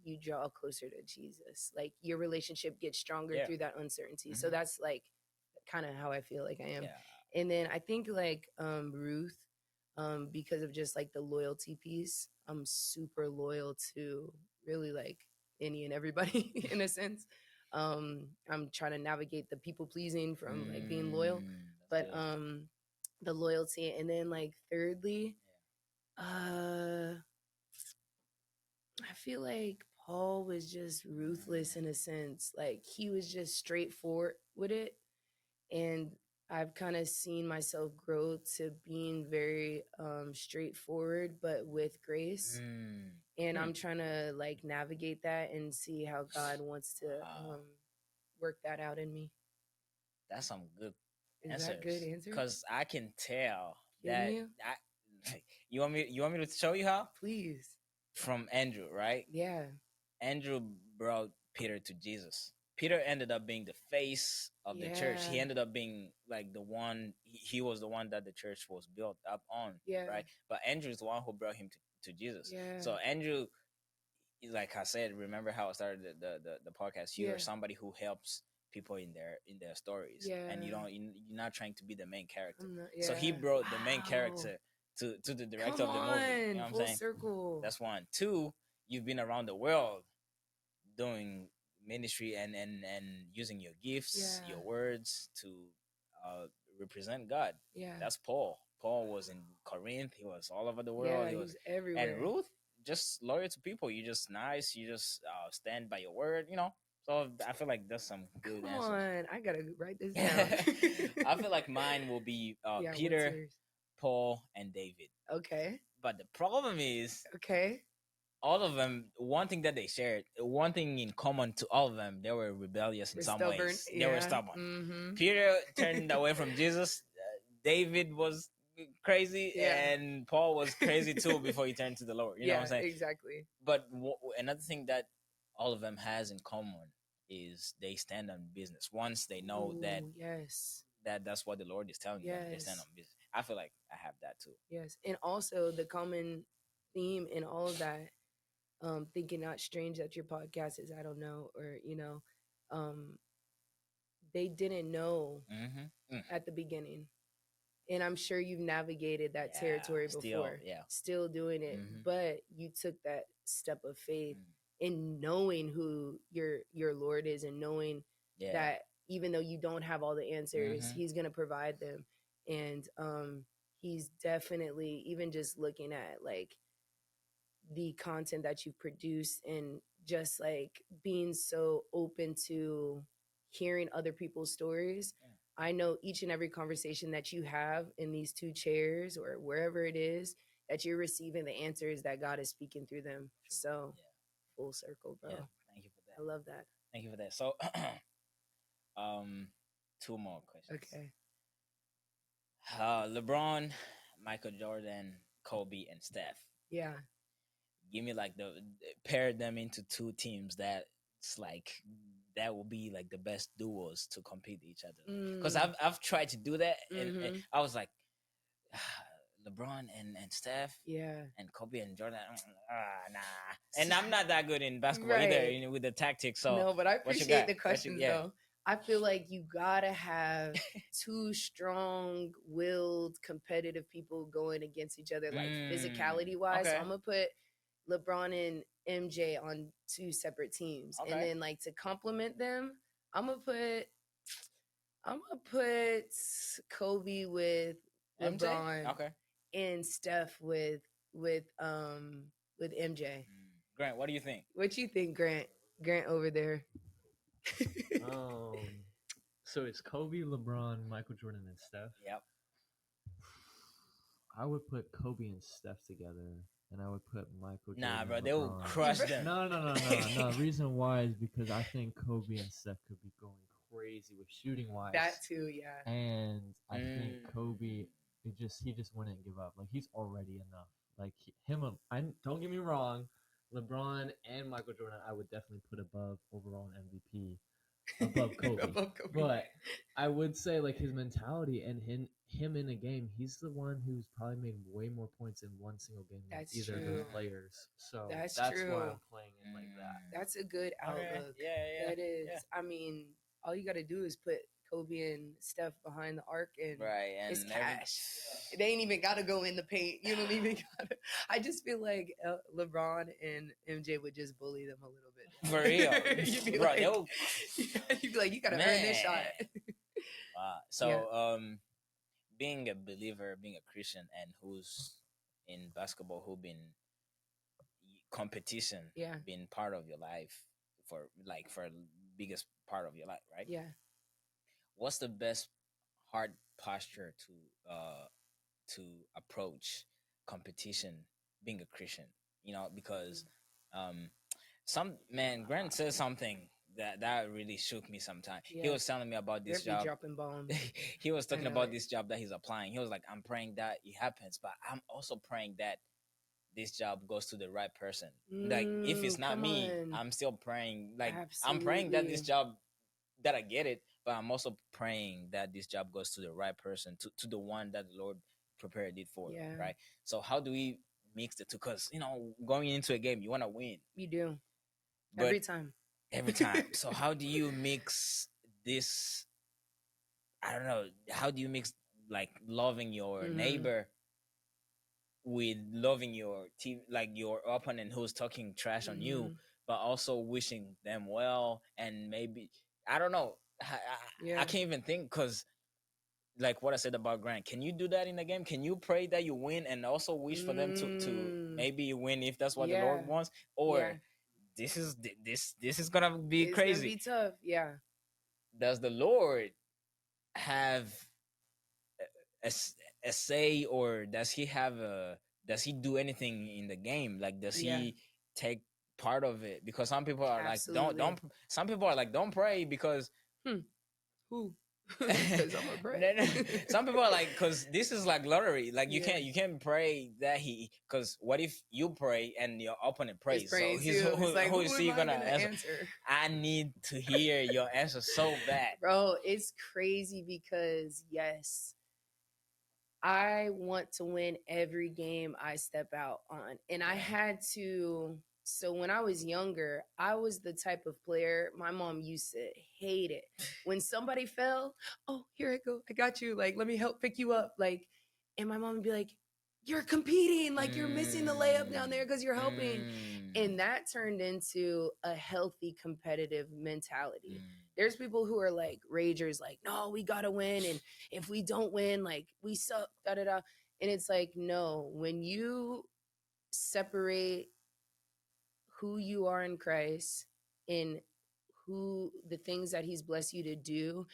you draw closer to Jesus, like your relationship gets stronger through that uncertainty. So that's like kind of how I feel like I am. And then I think like Ruth, because of just like the loyalty piece, I'm super loyal to really like any and everybody in a sense. I'm trying to navigate the people pleasing from like being loyal, but the loyalty. And then like thirdly, I feel like Paul was just ruthless in a sense. Like he was just straightforward with it, and I've kind of seen myself grow to being very straightforward, but with grace. And I'm trying to like navigate that and see how God wants to work that out in me. That's some good Is that good answer? Because I can tell Can that you want me to show you how? Please. From Andrew, right? Yeah. Andrew brought Peter to Jesus. Peter ended up being the face of the church. He ended up being like the one. He was the one that the church was built up on, right? But Andrew is the one who brought him to Jesus. Yeah. So Andrew, like I said, remember how I started the podcast? You're somebody who helps people in their stories, and you're not trying to be the main character. So he brought the main character to the director of the movie. You know what I'm saying? Circle. That's one. Two, you've been around the world doing ministry and using your gifts, your words to represent God. Yeah. That's Paul. Paul was in Corinth. He was all over the world. Yeah, he was everywhere. And Ruth, just loyal to people. You just nice. You just stand by your word. So I feel like that's some good answers. Come on, I gotta write this down. I feel like mine will be Peter, Paul, and David. Okay. But the problem is, all of them, one thing that they shared, one thing in common to all of them, they were rebellious in We're some stubborn. ways. They were Yeah. stubborn. Mm-hmm. Peter turned away from Jesus. David was crazy, Yeah. and Paul was crazy too before he turned to the Lord. You know what Yeah, I'm saying? exactly. But another thing that all of them has in common is they stand on business. Once they know that Ooh, yes. that's what the Lord is telling them, they stand Yes. on business. I feel like I have that too. Yes. And also the common theme in all of that, thinking not strange that your podcast is, I don't know, or um, they didn't know Mm-hmm. at the beginning. And I'm sure you've navigated that Yeah, territory still, before, yeah. still doing it, Mhm. but you took that step of faith Mm. in knowing who your Lord is, and knowing Yeah. that even though you don't have all the answers, Mhm. He's gonna provide them. And He's definitely, even just looking at like the content that you produce, and just like being so open to hearing other people's stories. Yeah. I know each and every conversation that you have in these two chairs or wherever it is, that you're receiving the answers that God is speaking through them. So Yeah. full circle, bro. Yeah. Thank you for I that. love that. Thank you for that. So, two more questions. Okay. LeBron, Michael Jordan, Kobe, and Steph. Yeah. Give me like pair them into two teams that's like that will be like the best duos to compete each other. Because I've tried to do that, and I was like, LeBron and Steph, Yeah. and Kobe and Jordan. Nah. And I'm not that good in basketball either, Right. with the tactics. So No, but I what you appreciate got? the What you- questions yeah. though. I feel like you gotta have two strong willed competitive people going against each other, like physicality wise. So Okay. I'm gonna put LeBron and MJ on two separate teams. Okay. And then like to complement them, I'm gonna put Kobe with MJ? LeBron Okay. and Steph with MJ. Grant, what do you think? What you think, Grant? Grant over there. So it's Kobe, LeBron, Michael Jordan, and Steph. Yep. I would put Kobe and Steph together, and I would put Michael Jordan. Nah, bro, and they will LeBron. crush them. No. Reason why is because I think Kobe and Steph could be going crazy with shooting wise. That too, yeah. And I think Kobe, he just wouldn't give up. Like he's already enough. Like I don't get me wrong, LeBron and Michael Jordan, I would definitely put above overall MVP. Above Kobe. Above Kobe. But I would say like his mentality and him in a game, he's the one who's probably made way more points in one single game than That's either of true. those players. So That's why true. I'm playing it like that. That's a good outlook. Okay. Yeah. That is. Yeah. I mean, all you got to do is put Kobe and Steph behind the arc, and Right. And it's cash. They ain't even got to go in the paint. You don't even got to. I just feel like LeBron and MJ would just bully them a little bit. For real. You'd be Bro, like, they'll- you'd be like, you got to earn this shot. Wow. So, Yeah. Being a believer, being a Christian, and who's in basketball, who been competition, Yeah. been part of your life for biggest part of your life, right? Yeah. What's the best heart posture to approach competition being a Christian? Because Grant said something that really shook me sometime. He Yeah. was telling me about this They're job. dropping bombs. He was talking know about it. this job that he's applying. He was like, I'm praying that it happens, but I'm also praying that this job goes to the right person. Like if it's not come me, on. I'm still praying. Like I'm praying that this Absolutely. job, that I get it, but I'm also praying that this job goes to the right person, to the one that the Lord prepared it for. Yeah. Right. So how do we mix the two? Because going into a game, you want to win. You do. But Every time. every time. So how do you mix this? I don't know. How do you mix like loving your Mhm. neighbor with loving your team, like your opponent who's talking trash on you, Mhm. but also wishing them well? And maybe I don't know. I can't even think, because like what I said about Grant, can you do that in the game? Can you pray that you win and also wish for them to maybe you win if that's what the Lord Yeah. wants? Or Yeah. this is gonna be It's crazy. gonna be tough. Yeah. Does the Lord have a say, or does he do anything in the game? Like, does Yeah. he take part of it, because some people are like Absolutely. some people are like don't pray because Who? Because I'm a pray. no, no. Some people are like, because this is like lottery. Like Yeah. you can't pray that he, because what if you pray and your opponent He's prays? So praying he's too. It's like, who who is am he I gonna gonna answer? answer? I need to hear your answer so bad. Bro, it's crazy because yes, I want to win every game I step out on. And I Yeah. had to. So when I was younger, I was the type of player my mom used to hate it. When somebody fell, oh, here I go. I got you. Like, let me help pick you up. Like, and my mom would be like, you're competing. Like, you're missing the layup down there because you're helping. And that turned into a healthy competitive mentality. There's people who are like ragers, like, no, we gotta win. And if we don't win, like we suck, da da da. And it's like, no, when you separate who you are in Christ and who the things that He's blessed you to do,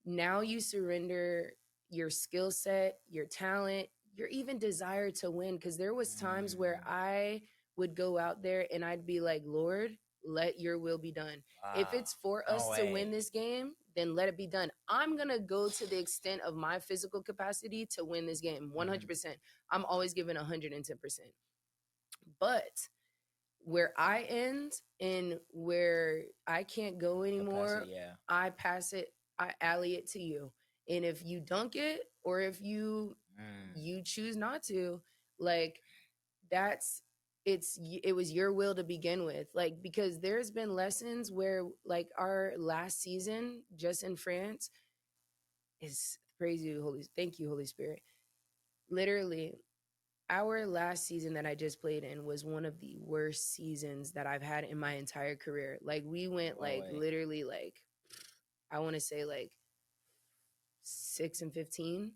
now you surrender your skill set, your talent, your even desire to win. Because there was times where I would go out there and I'd be like, Lord, let your will be done. If it's for us to win this game, then let it be done. I'm going to go to the extent of my physical capacity to win this game 100%. I'm always giving 110%. But where I end and where I can't go anymore, Capacity, yeah. I pass it, I alley it to you. And if you dunk it or if you choose not to, like that's it was your will to begin with. Like because there's been lessons where like our last season just in France is crazy. Thank you, Holy Spirit. Literally, our last season that I just played in was one of the worst seasons that I've had in my entire career. Like we went like literally like I want to say like 6-15,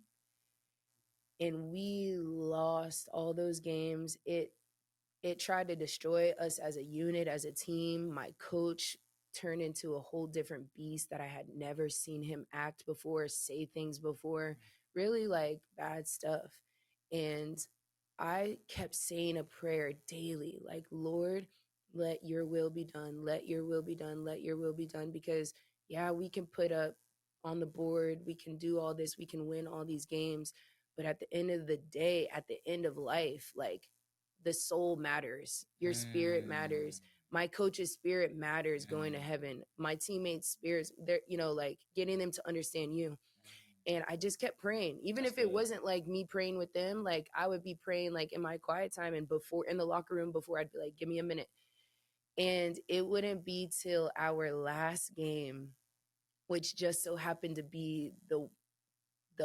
and we lost all those games. It tried to destroy us as a unit, as a team. My coach turned into a whole different beast that I had never seen him act before, say things before, really like bad stuff. And I kept saying a prayer daily, like, Lord, let your will be done. Let your will be done. Let your will be done. Because, yeah, we can put up on the board. We can do all this. We can win all these games. But at the end of the day, at the end of life, like, the soul matters. Your spirit matters. My coach's spirit matters going to heaven. My teammates' spirits, they're, like getting them to understand you. And I just kept praying, even if it wasn't like me praying with them. Like I would be praying like in my quiet time and before in the locker room before I'd be like, give me a minute. And it wouldn't be till our last game, which just so happened to be the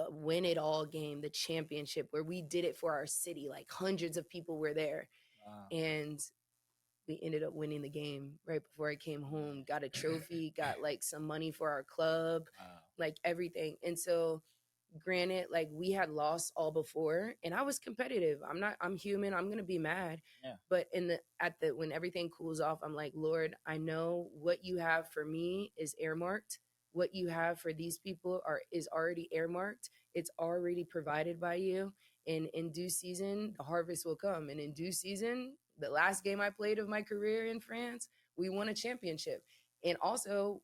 win it all game, the championship, where we did it for our city. Like hundreds of people were there. Wow. And we ended up winning the game right before I came home, got a trophy, got like some money for our club, like everything. And so granted, like we had lost all before and I was competitive. I'm human. I'm going to be mad. Yeah. But when everything cools off, I'm like, Lord, I know what you have for me is earmarked. What you have for these people is already earmarked. It's already provided by you. And in due season, the harvest will come. And in due season, the last game I played of my career in France, we won a championship. And also,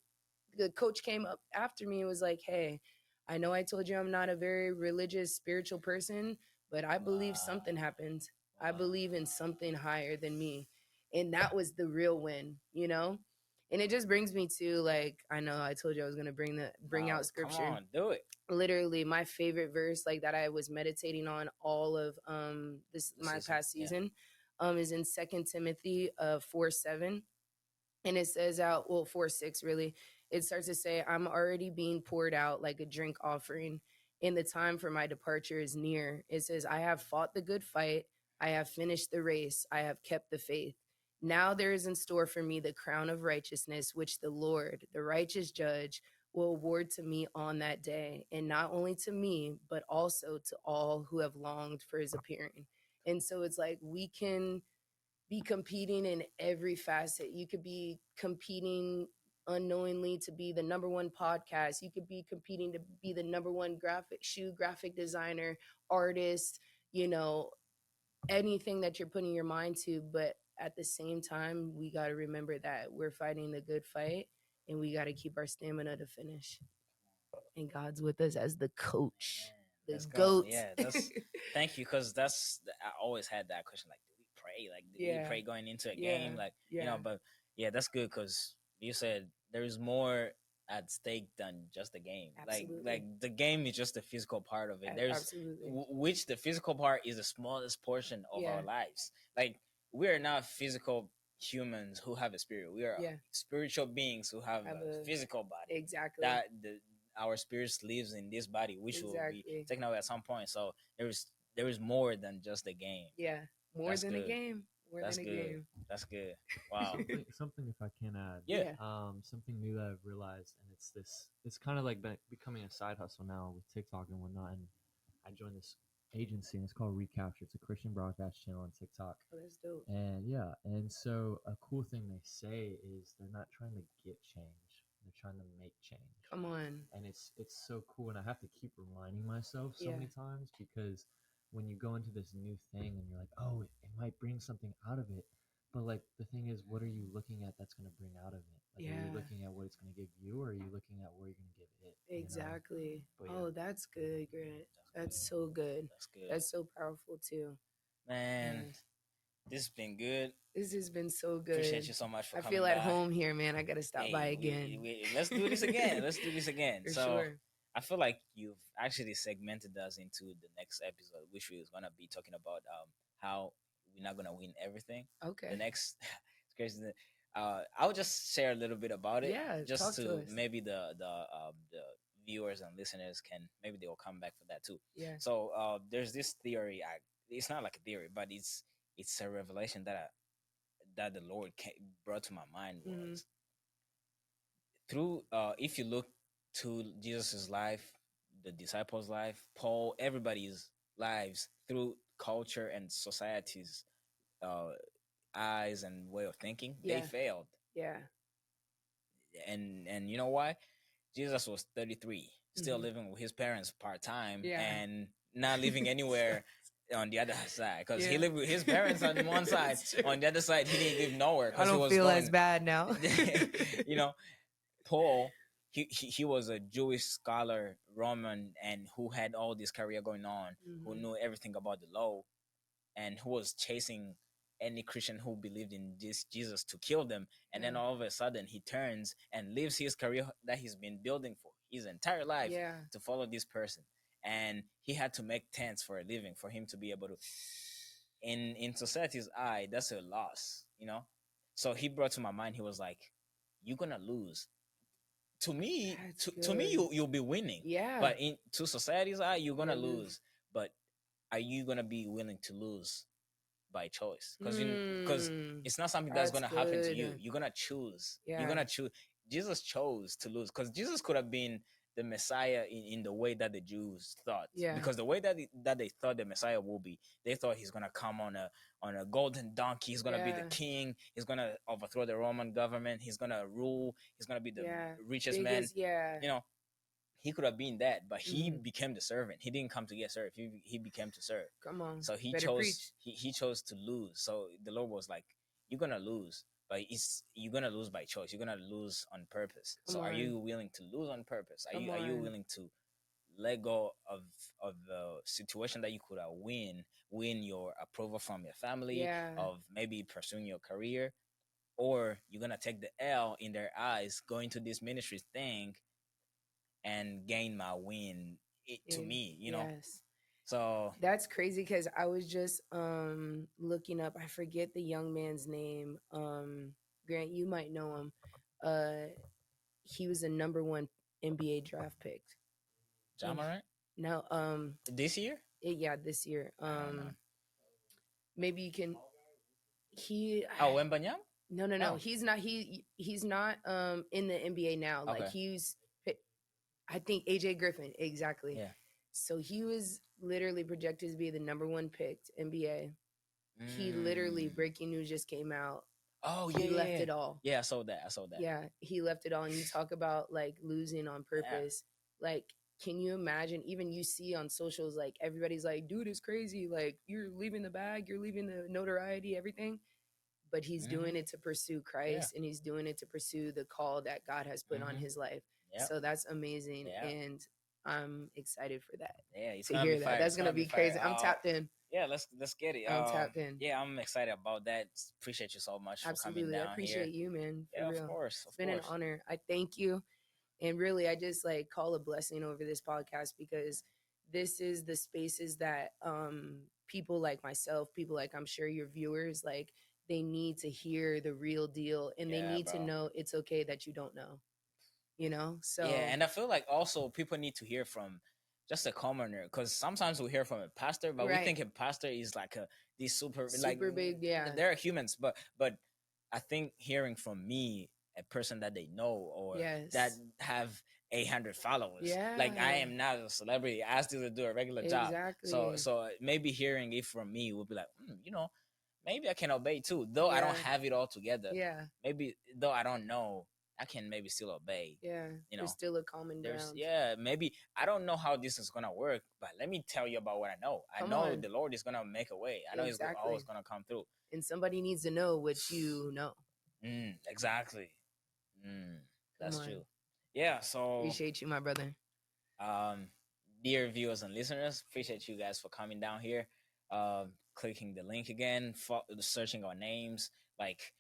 the coach came up after me and was like, hey, I know I told you I'm not a very religious, spiritual person, but I believe something happened. I believe in something higher than me. And that was the real win, And it just brings me to like, I know I told you I was gonna bring out scripture. Come on, do it. Literally my favorite verse, like that I was meditating on all of my past season, is in 2 Timothy 4:7. And it says out, 4:6 really. It starts to say, I'm already being poured out like a drink offering, and the time for my departure is near. It says, I have fought the good fight. I have finished the race. I have kept the faith. Now there is in store for me the crown of righteousness, which the Lord, the righteous judge, will award to me on that day. And not only to me, but also to all who have longed for his appearing. And so it's like we can be competing in every facet. You could be competing unknowingly to be the number one podcast. You could be competing to be the number one graphic designer, artist, anything that you're putting your mind to. But at the same time, we got to remember that we're fighting the good fight, and we got to keep our stamina to finish. And God's with us as the coach, the Let's go. goat. Yeah, that's thank you, because I always had that question, like, do we pray? Like, do we Yeah. pray going into a Yeah. game? Like, Yeah. but yeah, that's good, because you said there's more at stake than just the game. Absolutely. Like the game is just the physical part of it. There's Absolutely. which the physical part is the smallest portion of Yeah. our lives. Like, we are not physical humans who have a spirit. We are Yeah. spiritual beings who have a physical body. Exactly. That our spirits lives in this body, which will be Exactly. taken away at some point. So there is more than just the game. Yeah. More That's than a good. game. More That's than a good. game. That's good. Wow. Something if I can add. Yeah. Something new that I've realized, and it's kind of like becoming a side hustle now with TikTok and whatnot. And I joined this agency, and it's called Recapture. It's a Christian broadcast channel on TikTok. Oh, that's dope. And yeah, and so a cool thing they say is they're not trying to get change; they're trying to make change. Come on. And it's so cool, and I have to keep reminding myself so Yeah. many times, because when you go into this new thing and you're like, oh, it might bring something out of it, but like the thing is, what are you looking at that's going to bring out of it? Like, are you looking at what it's going to give you, or are you looking at where you're going to give it? Exactly. But Oh, that's good, Grant. That's so good. That's good. That's so powerful too. Man, Yes. this has been good. This has been so good. Appreciate you so much for I coming feel at by. home here, man. I gotta stop Hey, by again. Let's do this again. Let's do this again. For So sure. I feel like you've actually segmented us into the next episode, which is gonna be talking about how we're not gonna win everything. Okay. The next, it's crazy. I'll just share a little bit about it. Yeah, just talk to us. maybe the viewers and listeners can, maybe they will come back for that too. Yeah. So there's this theory. It's not like a theory, but it's a revelation that the Lord brought to my mind was through if you look to Jesus's life, the disciples' life, Paul, everybody's lives through culture and society's eyes and way of thinking, Yeah. they failed. Yeah. And you know why? Jesus was 33, still Mhm. living with his parents part time, Yeah. and not living anywhere on the other side, because he Yeah. lived with his parents on one side. That's true. On the other side, he didn't live nowhere. I 'Cause he don't was feel going, as bad now. you know, Paul, he was a Jewish scholar, Roman, and who had all this career going on, who Mhm. knew everything about the law, and who was chasing any Christian who believed in this Jesus to kill them. And then Yeah. all of a sudden, he turns and leaves his career that he's been building for his entire life Yeah. to follow this person. And he had to make tents for a living for him to be able to. In society's eye, that's a loss, you know. So he brought to my mind. He was like, "You're gonna lose." To me, That's to me, good. you'll be winning. Yeah. But to society's eye, you're gonna Yeah, lose. lose. But are you gonna be willing to lose by choice? Because Mm, it's not something that's that's gonna happen to you. good. You're gonna choose. You're Yeah. gonna choose. Jesus chose to lose, because Jesus could have been the Messiah in the way that the Jews thought. Yeah. Because the way that they thought the Messiah will be, they thought he's gonna come on a golden donkey. He's gonna be the Yeah. king. He's gonna overthrow the Roman government. He's gonna rule. He's gonna be the Yeah. richest man. Yeah. You know, he could have been that, but he Mhm. became the servant. He didn't come to get served. He became to serve. Come on. So he Better chose preach. he chose to lose. So the Lord was like, "You're gonna lose, but you're gonna lose by choice. You're gonna lose on purpose. Come So are on. you willing to lose on purpose? Are Come you on. willing to let go of the situation that you could have win your approval from your family, Yeah. of maybe pursuing your career, or you're gonna take the L in their eyes, going to this ministry thing, and gain my win to me, you know." Yes. So That's crazy because I was just looking up. I forget the young man's name. Grant, you might know him. He was a number 1 NBA draft pick. Ja Morant No, this year. this year. I don't know. Maybe you can. He. Oh, Wembanyama? No. Oh. He's not. He's not in the NBA now. Like Okay. he's. I think AJ Griffin, exactly. Yeah. So he was literally projected to be the number 1 picked NBA. He literally, Mm. breaking news just came out. Oh, He yeah, left yeah. it all. Yeah, I saw that. Yeah, he left it all. And you talk about like losing on purpose. Like, can you imagine? Even you see on socials, like everybody's like, "Dude, it's crazy. Like you're leaving the bag, you're leaving the notoriety, everything." but he's doing it to pursue Christ, Yeah. and he's doing it to pursue the call that God has put on his life. Yeah. So that's amazing, Yeah. and I'm excited for that. Yeah, it's To gonna hear be that, fire. that's It's gonna be fire. crazy. I'm tapped in. Yeah, let's get it. I'm tapped in. Yeah, I'm excited about that. Appreciate you so much for coming Absolutely, I down appreciate here. you, man. For Yeah, real, of course. it's been an honor. I thank you, and really, I just like call a blessing over this podcast, because this is the spaces that people like myself, people like I'm sure your viewers, like they need to hear the real deal, and they Yeah, need to bro. know it's okay that you don't know. You know, so Yeah, and I feel like also people need to hear from just a commoner, because sometimes we hear from a pastor, but we Right. think a pastor is like a these super super big, yeah. they're humans, but I think hearing from me, a person that they know or Yes. that have 800 followers, Yeah. like I am not a celebrity, I still do a regular job. Exactly. So maybe hearing it from me would be like, you know, maybe I can obey too, though I don't Yeah. have it all together. Yeah. Maybe though I don't know, I can maybe still obey. Yeah. You know, There's still a common there's ground. yeah, maybe I don't know how this is gonna work, but let me tell you about what I know. I Come know on. the Lord is gonna make a way. I know He's Exactly. always gonna come through. And somebody needs to know what you know. Exactly. That's on. true. Yeah. So Appreciate you, my brother. dear viewers and listeners, appreciate you guys for coming down here, clicking the link again, searching our names, like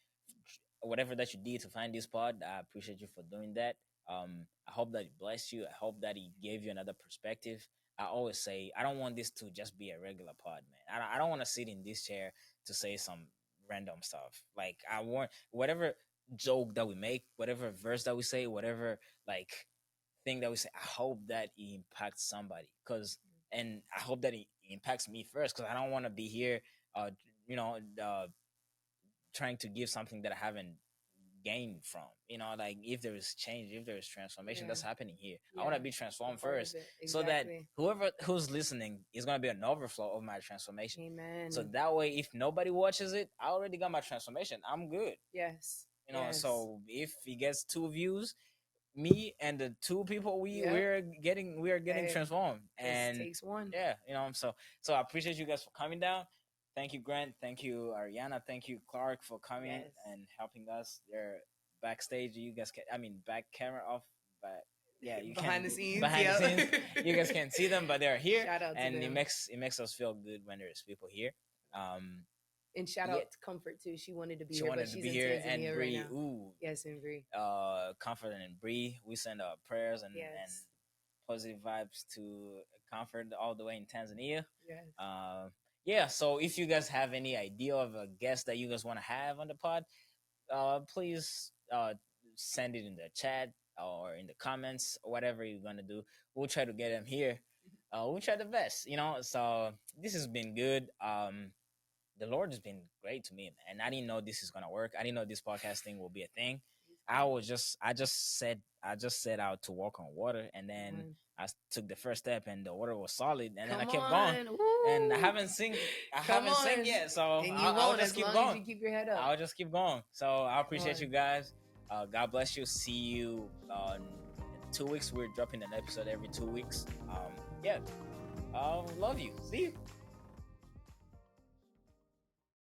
whatever that you did to find this pod. I appreciate you for doing that. I hope that it blessed you. I hope that it gave you another perspective. I always say I don't want this to just be a regular pod, man. I don't want to sit in this chair to say some random stuff. Like I want whatever joke that we make, whatever verse that we say, whatever like thing that we say, I hope that it impacts somebody, and I hope that it impacts me first, because I don't want to be here you know trying to give something that I haven't gained from. Like if there is change, if there is transformation that's happening here, I want to be transformed first, so that whoever who's listening is going to be an overflow of my transformation. Amen. So that way, if nobody watches it, I already got my transformation. I'm good. Yes. So if he gets 2 views, me and the 2 people we are getting transformed, and it takes one. yeah, so I appreciate you guys for coming down. Thank you, Grant. Thank you, Ariana. Thank you, Clark, for coming and helping us there backstage. You guys back camera off, but yeah, you behind the scenes. Behind the scenes, you guys can't see them, but they're here. Shout out to and them. it makes us feel good when there's people here. And shout out to Comfort too. She wanted to be here, but she's in here. Tanzania And Bree, right now. Yes, and Bree. Comfort and Bree, we send our prayers and positive vibes to Comfort all the way in Tanzania. Yes. So if you guys have any idea of a guest that you guys want to have on the pod, please send it in the chat or in the comments, or whatever you're gonna do. We'll try to get them here. We'll try the best, So this has been good. The Lord has been great to me, and I didn't know this is gonna work. I didn't know this podcast thing will be a thing. I just set out to walk on water, and then I took the first step, and the water was solid, and then I kept going. Woo. And I haven't sing yet, so I'll just keep going. As you keep your head up. I'll just keep going. So I appreciate you guys. God bless you. See you in 2 weeks. We're dropping an episode every 2 weeks. Love you. See you.